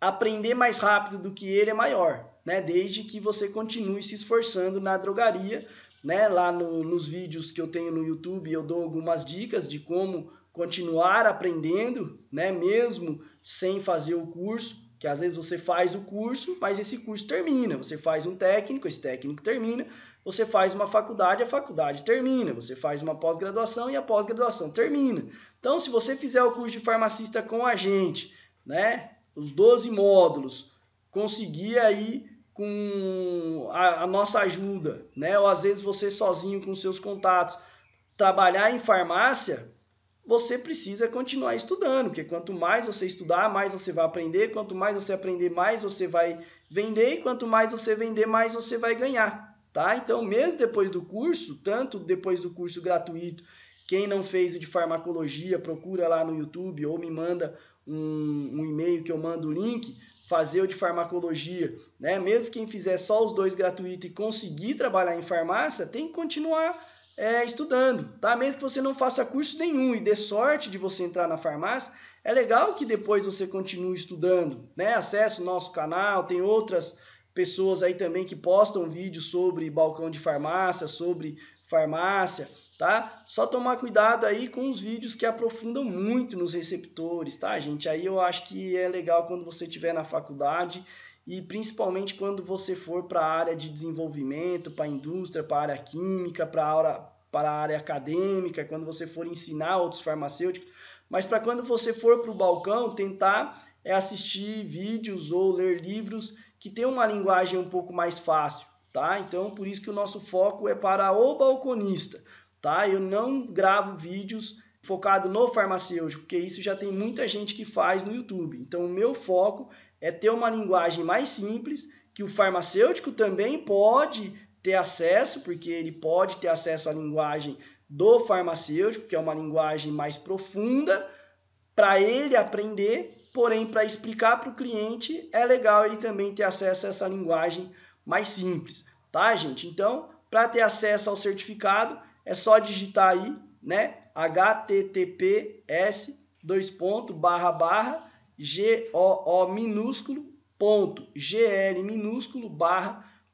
aprender mais rápido do que ele é maior, né? Desde que você continue se esforçando na drogaria, né? Lá nos vídeos que eu tenho no YouTube eu dou algumas dicas de como continuar aprendendo, né? Mesmo sem fazer o curso, que às vezes você faz o curso, mas esse curso termina. Você faz um técnico, esse técnico termina. Você faz uma faculdade, a faculdade termina. Você faz uma pós-graduação e a pós-graduação termina. Então, se você fizer o curso de farmacista com a gente, né, os 12 módulos, conseguir aí com a nossa ajuda, né, ou às vezes você sozinho com seus contatos, trabalhar em farmácia, você precisa continuar estudando, porque quanto mais você estudar, mais você vai aprender, quanto mais você aprender, mais você vai vender, e quanto mais você vender, mais você vai ganhar, tá? Então, mesmo depois do curso, tanto depois do curso gratuito, quem não fez o de farmacologia, procura lá no YouTube ou me manda um e-mail que eu mando o link, fazer o de farmacologia, né? Mesmo quem fizer só os dois gratuitos e conseguir trabalhar em farmácia, tem que continuar estudando, tá? Mesmo que você não faça curso nenhum e dê sorte de você entrar na farmácia, é legal que depois você continue estudando, né? Acesse o nosso canal, tem outras pessoas aí também que postam vídeos sobre balcão de farmácia, sobre farmácia, tá? Só tomar cuidado aí com os vídeos que aprofundam muito nos receptores, tá, gente? Aí eu acho que é legal quando você estiver na faculdade e principalmente quando você for para a área de desenvolvimento, para a indústria, para a área química, para a área acadêmica, quando você for ensinar outros farmacêuticos, mas para quando você for para o balcão, tentar assistir vídeos ou ler livros que tem uma linguagem um pouco mais fácil, tá? Então, por isso que o nosso foco é para o balconista, tá? Eu não gravo vídeos focado no farmacêutico, porque isso já tem muita gente que faz no YouTube. Então, o meu foco é ter uma linguagem mais simples, que o farmacêutico também pode ter acesso, porque ele pode ter acesso à linguagem do farmacêutico, que é uma linguagem mais profunda, para ele aprender, porém, para explicar para o cliente, é legal ele também ter acesso a essa linguagem mais simples, tá, gente? Então, para ter acesso ao certificado, é só digitar aí, né, https://goo minúsculo .gl minúsculo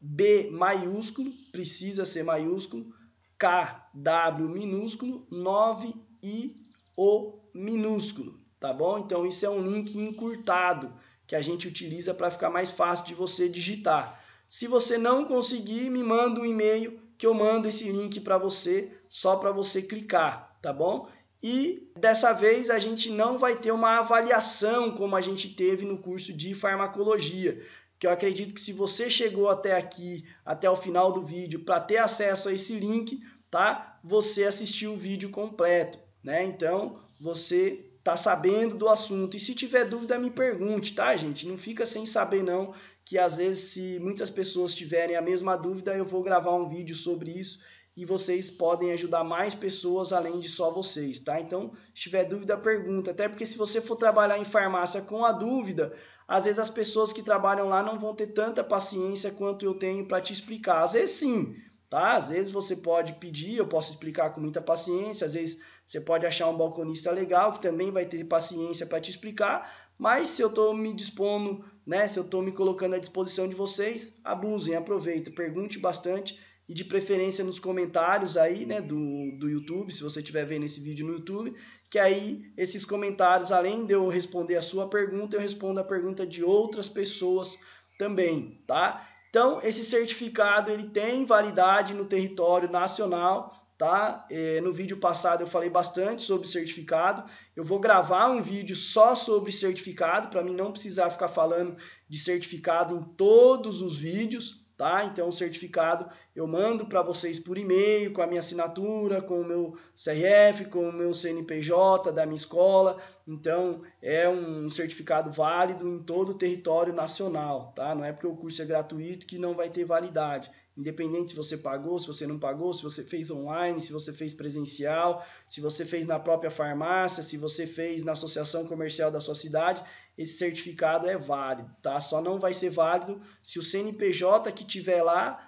/b maiúsculo, precisa ser maiúsculo, kw minúsculo 9i-o minúsculo, tá bom? Então isso é um link encurtado que a gente utiliza para ficar mais fácil de você digitar. Se você não conseguir, me manda um e-mail que eu mando esse link para você, só para você clicar, tá bom? E dessa vez a gente não vai ter uma avaliação como a gente teve no curso de farmacologia, que eu acredito que se você chegou até aqui, até o final do vídeo, para ter acesso a esse link, tá? Você assistiu o vídeo completo, né? Então, você tá sabendo do assunto. E se tiver dúvida, me pergunte, tá, gente? Não fica sem saber, não, que às vezes, se muitas pessoas tiverem a mesma dúvida, eu vou gravar um vídeo sobre isso e vocês podem ajudar mais pessoas além de só vocês, tá? Então, se tiver dúvida, pergunta. Até porque se você for trabalhar em farmácia com a dúvida, às vezes as pessoas que trabalham lá não vão ter tanta paciência quanto eu tenho para te explicar. Às vezes sim, tá? Às vezes você pode pedir, eu posso explicar com muita paciência. Às vezes você pode achar um balconista legal que também vai ter paciência para te explicar. Mas se eu estou me dispondo, né? Se eu estou me colocando à disposição de vocês, abusem, aproveitem, pergunte bastante. E de preferência nos comentários aí, né, do YouTube, se você estiver vendo esse vídeo no YouTube, que aí esses comentários, além de eu responder a sua pergunta, eu respondo a pergunta de outras pessoas também, tá? Então, esse certificado, ele tem validade no território nacional, tá? No vídeo passado eu falei bastante sobre certificado, eu vou gravar um vídeo só sobre certificado, para mim não precisar ficar falando de certificado em todos os vídeos, tá? Então, o certificado eu mando para vocês por e-mail, com a minha assinatura, com o meu CRF, com o meu CNPJ da minha escola. Então, é um certificado válido em todo o território nacional, tá? Não é porque o curso é gratuito que não vai ter validade. Independente se você pagou, se você não pagou, se você fez online, se você fez presencial, se você fez na própria farmácia, se você fez na associação comercial da sua cidade, esse certificado é válido, tá? Só não vai ser válido se o CNPJ que tiver lá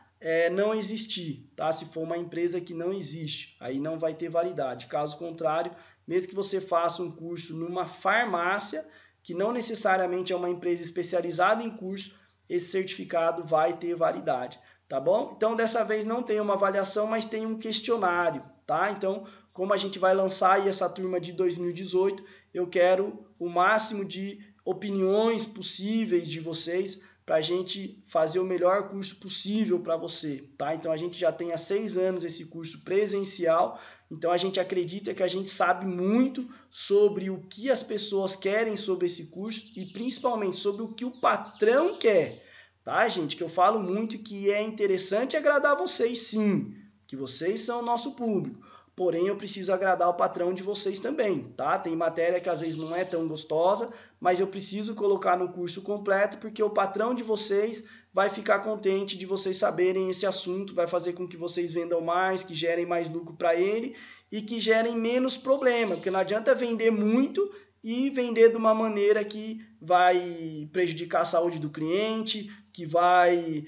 não existir, tá? Se for uma empresa que não existe, aí não vai ter validade. Caso contrário, mesmo que você faça um curso numa farmácia, que não necessariamente é uma empresa especializada em curso, esse certificado vai ter validade, tá bom? Então, dessa vez não tem uma avaliação, mas tem um questionário, tá? Então, como a gente vai lançar aí essa turma de 2018, eu quero o máximo de opiniões possíveis de vocês para a gente fazer o melhor curso possível para você, tá? Então, a gente já tem há 6 anos esse curso presencial, então a gente acredita que a gente sabe muito sobre o que as pessoas querem sobre esse curso e principalmente sobre o que o patrão quer, tá, gente? Que eu falo muito que é interessante agradar vocês, sim, que vocês são o nosso público. Porém, eu preciso agradar o patrão de vocês também, tá? Tem matéria que às vezes não é tão gostosa, mas eu preciso colocar no curso completo porque o patrão de vocês vai ficar contente de vocês saberem esse assunto, vai fazer com que vocês vendam mais, que gerem mais lucro para ele e que gerem menos problema, porque não adianta vender muito e vender de uma maneira que vai prejudicar a saúde do cliente, que vai,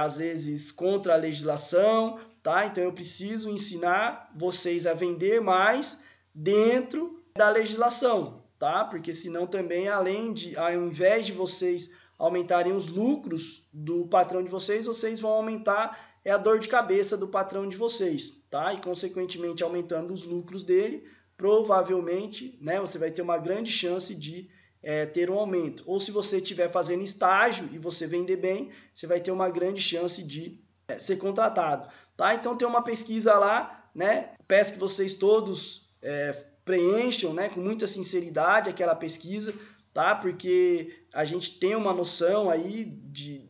às vezes, contra a legislação, tá? Então, eu preciso ensinar vocês a vender mais dentro da legislação, tá? Porque senão também, ao invés de vocês aumentarem os lucros do patrão de vocês, vocês vão aumentar a dor de cabeça do patrão de vocês, tá? E, consequentemente, aumentando os lucros dele, provavelmente, né, você vai ter uma grande chance de ter um aumento. Ou se você estiver fazendo estágio e você vender bem, você vai ter uma grande chance de ser contratado. Tá? Então tem uma pesquisa lá, né? Peço que vocês todos preencham, né, com muita sinceridade aquela pesquisa, tá? Porque a gente tem uma noção aí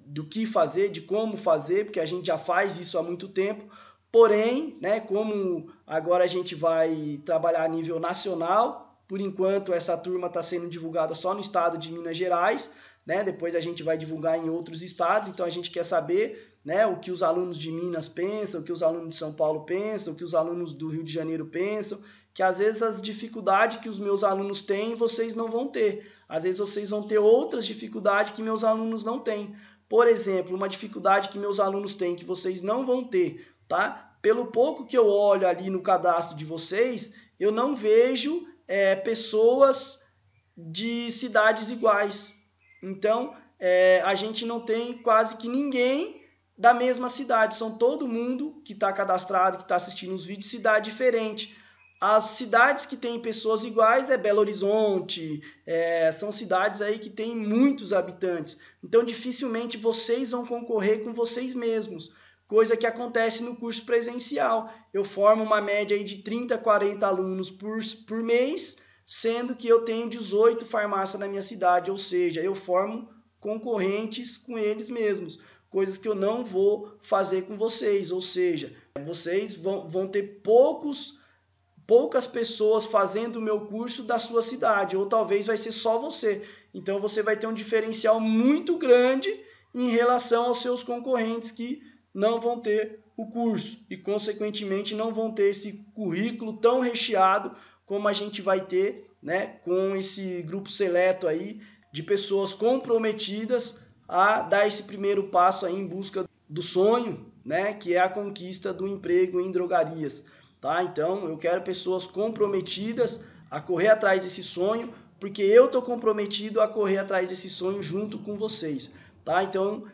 do que fazer, de como fazer, porque a gente já faz isso há muito tempo. Porém, né, como agora a gente vai trabalhar a nível nacional, por enquanto essa turma está sendo divulgada só no estado de Minas Gerais, né? Depois a gente vai divulgar em outros estados, então a gente quer saber, né, o que os alunos de Minas pensam, o que os alunos de São Paulo pensam, o que os alunos do Rio de Janeiro pensam, que às vezes as dificuldades que os meus alunos têm, vocês não vão ter. Às vezes vocês vão ter outras dificuldades que meus alunos não têm. Por exemplo, uma dificuldade que meus alunos têm, que vocês não vão ter, tá? Pelo pouco que eu olho ali no cadastro de vocês, eu não vejo pessoas de cidades iguais. Então, a gente não tem quase que ninguém da mesma cidade. São todo mundo que está cadastrado, que está assistindo os vídeos, cidade diferente. As cidades que têm pessoas iguais é Belo Horizonte, são cidades aí que têm muitos habitantes. Então, dificilmente vocês vão concorrer com vocês mesmos, coisa que acontece no curso presencial. Eu formo uma média aí de 30, 40 alunos por mês, sendo que eu tenho 18 farmácias na minha cidade, ou seja, eu formo concorrentes com eles mesmos, coisas que eu não vou fazer com vocês, ou seja, vocês vão ter poucas pessoas fazendo o meu curso da sua cidade, ou talvez vai ser só você. Então você vai ter um diferencial muito grande em relação aos seus concorrentes que não vão ter o curso e, consequentemente, não vão ter esse currículo tão recheado como a gente vai ter, né, com esse grupo seleto aí de pessoas comprometidas a dar esse primeiro passo aí em busca do sonho, né, que é a conquista do emprego em drogarias. Tá? Então, eu quero pessoas comprometidas a correr atrás desse sonho, porque eu estou comprometido a correr atrás desse sonho junto com vocês. Tá? Então,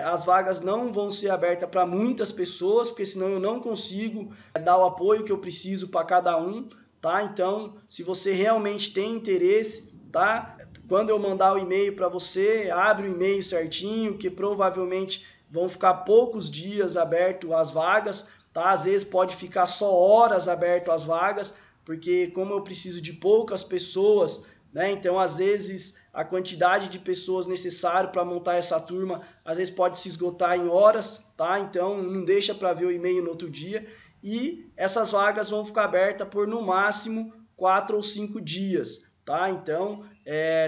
as vagas não vão ser abertas para muitas pessoas, porque senão eu não consigo dar o apoio que eu preciso para cada um. Tá? Então, se você realmente tem interesse, tá? Quando eu mandar o e-mail para você, abre o e-mail certinho, que provavelmente vão ficar poucos dias aberto as vagas. Tá? Às vezes pode ficar só horas aberto as vagas, porque como eu preciso de poucas pessoas, né? Então às vezes a quantidade de pessoas necessária para montar essa turma, às vezes pode se esgotar em horas, tá? Então não deixa para ver o e-mail no outro dia. E essas vagas vão ficar abertas por no máximo 4 ou 5 dias, tá? Então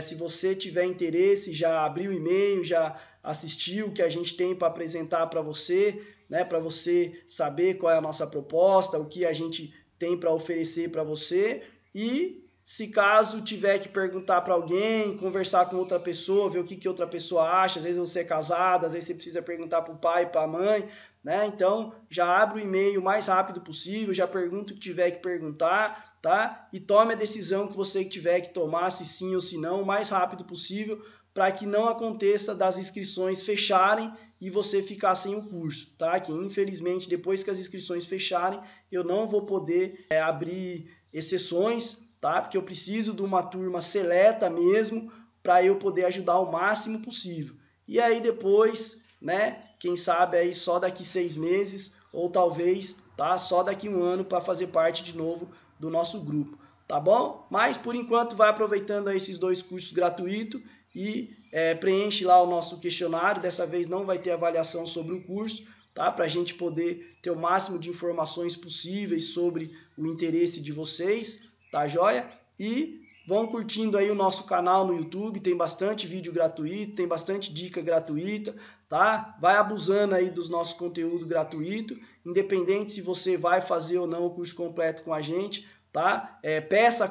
se você tiver interesse, já abriu o e-mail, já assistiu o que a gente tem para apresentar para você, né, para você saber qual é a nossa proposta, o que a gente tem para oferecer para você. E se caso tiver que perguntar para alguém, conversar com outra pessoa, ver o que outra pessoa acha, às vezes você é casado, às vezes você precisa perguntar para o pai, para a mãe, né? Então já abre o e-mail o mais rápido possível, já pergunta o que tiver que perguntar, tá? E tome a decisão que você tiver que tomar, se sim ou se não, o mais rápido possível, para que não aconteça das inscrições fecharem e você ficar sem o curso, tá? Que infelizmente depois que as inscrições fecharem, eu não vou poder abrir exceções, tá? Porque eu preciso de uma turma seleta mesmo para eu poder ajudar o máximo possível. E aí depois, né? Quem sabe aí só daqui 6 meses ou talvez, tá? Só daqui 1 ano para fazer parte de novo do nosso grupo, tá bom? Mas por enquanto vai aproveitando aí esses 2 cursos gratuitos e preenche lá o nosso questionário. Dessa vez não vai ter avaliação sobre o curso, tá? Para a gente poder ter o máximo de informações possíveis sobre o interesse de vocês, tá joia? E vão curtindo aí o nosso canal no YouTube, tem bastante vídeo gratuito, tem bastante dica gratuita, tá? Vai abusando aí dos nossos conteúdos gratuitos, independente se você vai fazer ou não o curso completo com a gente, tá? Peça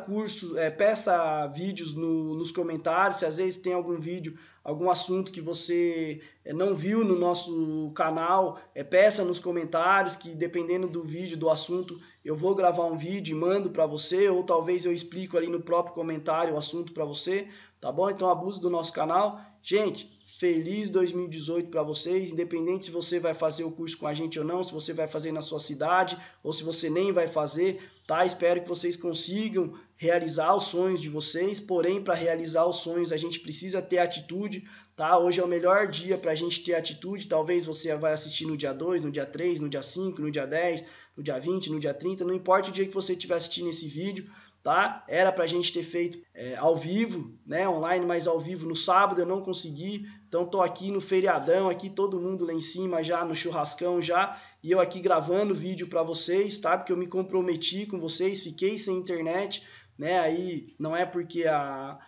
vídeos nos comentários, se às vezes tem algum vídeo, algum assunto que você não viu no nosso canal, peça nos comentários, que dependendo do vídeo, do assunto, eu vou gravar um vídeo e mando para você, ou talvez eu explico ali no próprio comentário o assunto para você, tá bom? Então abuse do nosso canal. Gente, feliz 2018 para vocês, independente se você vai fazer o curso com a gente ou não, se você vai fazer na sua cidade ou se você nem vai fazer, tá? Espero que vocês consigam realizar os sonhos de vocês, porém para realizar os sonhos a gente precisa ter atitude, tá? Hoje é o melhor dia para a gente ter atitude, talvez você vai assistir no dia 2, no dia 3, no dia 5, no dia 10, no dia 20, no dia 30, não importa o dia que você estiver assistindo esse vídeo, tá? Era pra gente ter feito ao vivo, né, online, mas ao vivo no sábado eu não consegui, então tô aqui no feriadão, aqui todo mundo lá em cima já, no churrascão já, e eu aqui gravando vídeo para vocês, tá? Porque eu me comprometi com vocês, fiquei sem internet, né? Aí não é porque a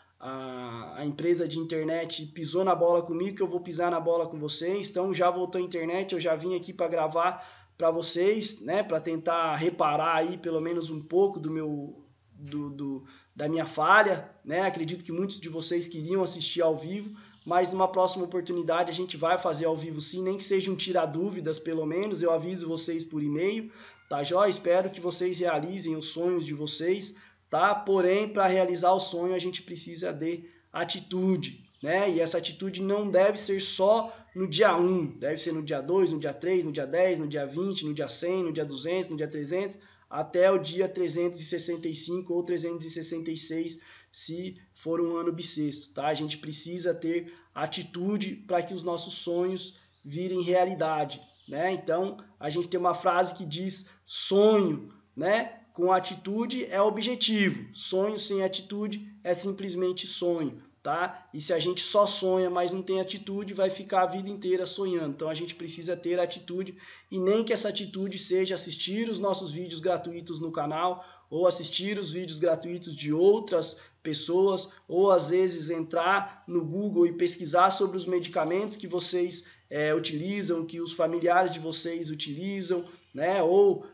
empresa de internet pisou na bola comigo que eu vou pisar na bola com vocês, então já voltou a internet, eu já vim aqui para gravar para vocês, né, para tentar reparar aí pelo menos um pouco da minha falha, né? Acredito que muitos de vocês queriam assistir ao vivo, mas numa próxima oportunidade a gente vai fazer ao vivo sim, nem que seja um tirar-dúvidas pelo menos, eu aviso vocês por e-mail, tá joia? Espero que vocês realizem os sonhos de vocês, tá? Porém, para realizar o sonho a gente precisa de atitude, né? E essa atitude não deve ser só no dia 1, deve ser no dia 2, no dia 3, no dia 10, no dia 20, no dia 100, no dia 200, no dia 300, até o dia 365 ou 366, se for um ano bissexto, tá? A gente precisa ter atitude para que os nossos sonhos virem realidade, né? Então, a gente tem uma frase que diz: sonho, né, com atitude é objetivo, sonho sem atitude é simplesmente sonho, tá? E se a gente só sonha, mas não tem atitude, vai ficar a vida inteira sonhando. Então a gente precisa ter atitude, e nem que essa atitude seja assistir os nossos vídeos gratuitos no canal, ou assistir os vídeos gratuitos de outras pessoas, ou às vezes entrar no Google e pesquisar sobre os medicamentos que vocês utilizam, que os familiares de vocês utilizam, né? Ou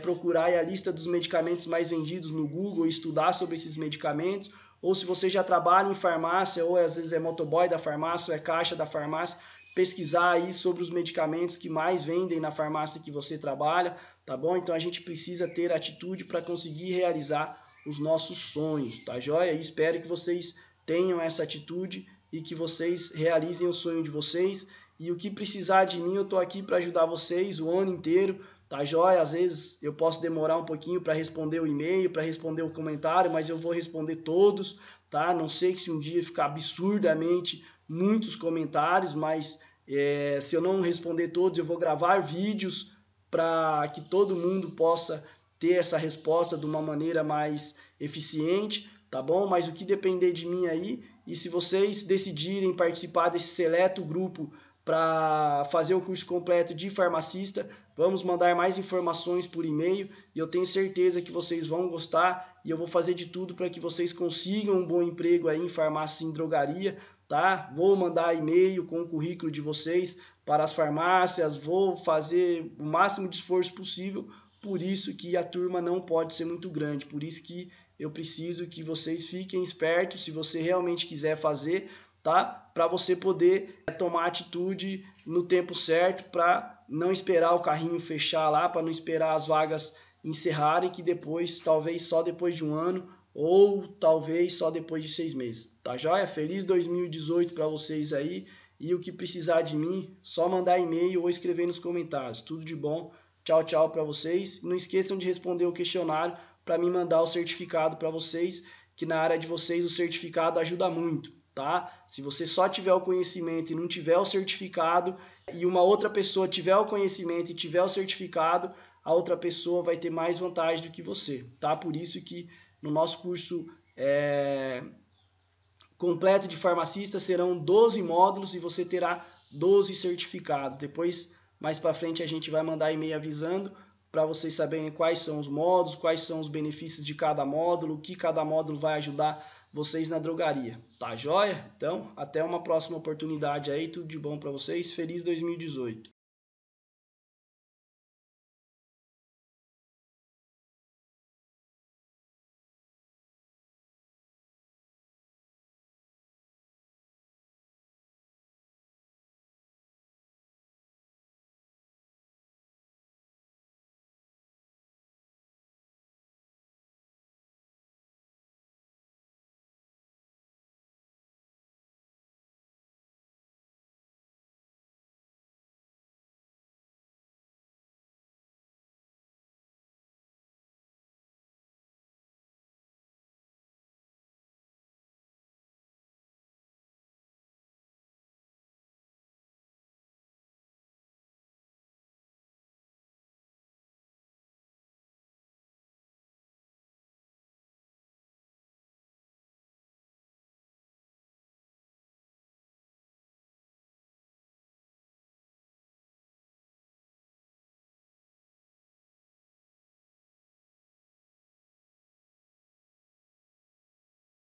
procurar a lista dos medicamentos mais vendidos no Google e estudar sobre esses medicamentos. Ou se você já trabalha em farmácia, ou às vezes é motoboy da farmácia, ou é caixa da farmácia, pesquisar aí sobre os medicamentos que mais vendem na farmácia que você trabalha, tá bom? Então a gente precisa ter atitude para conseguir realizar os nossos sonhos, tá joia? E espero que vocês tenham essa atitude e que vocês realizem o sonho de vocês. E o que precisar de mim, eu tô aqui para ajudar vocês o ano inteiro, tá joia? Às vezes eu posso demorar um pouquinho para responder o e-mail, para responder o comentário, mas eu vou responder todos, tá? Não sei se um dia ficar absurdamente muitos comentários, mas se eu não responder todos, eu vou gravar vídeos para que todo mundo possa ter essa resposta de uma maneira mais eficiente, tá bom? Mas o que depender de mim aí, e se vocês decidirem participar desse seleto grupo para fazer o curso completo de farmacista, vamos mandar mais informações por e-mail, e eu tenho certeza que vocês vão gostar, e eu vou fazer de tudo para que vocês consigam um bom emprego aí em farmácia e em drogaria, tá? Vou mandar e-mail com o currículo de vocês para as farmácias, vou fazer o máximo de esforço possível. Por isso que a turma não pode ser muito grande, por isso que eu preciso que vocês fiquem espertos se você realmente quiser fazer, tá? Para você poder tomar atitude no tempo certo, para não esperar o carrinho fechar lá, para não esperar as vagas encerrarem, que depois, talvez só depois de um ano, ou talvez só depois de 6 meses, tá joia? Feliz 2018 para vocês aí, e o que precisar de mim, só mandar e-mail ou escrever nos comentários. Tudo de bom. Tchau, tchau para vocês. Não esqueçam de responder o questionário para me mandar o certificado para vocês, que na área de vocês o certificado ajuda muito, tá? Se você só tiver o conhecimento e não tiver o certificado, e uma outra pessoa tiver o conhecimento e tiver o certificado, a outra pessoa vai ter mais vantagem do que você, tá? Por isso que no nosso curso completo de farmacista serão 12 módulos e você terá 12 certificados. Depois, mais para frente, a gente vai mandar e-mail avisando para vocês saberem quais são os módulos, quais são os benefícios de cada módulo, o que cada módulo vai ajudar vocês na drogaria. Tá joia? Então, até uma próxima oportunidade aí. Tudo de bom para vocês. Feliz 2018.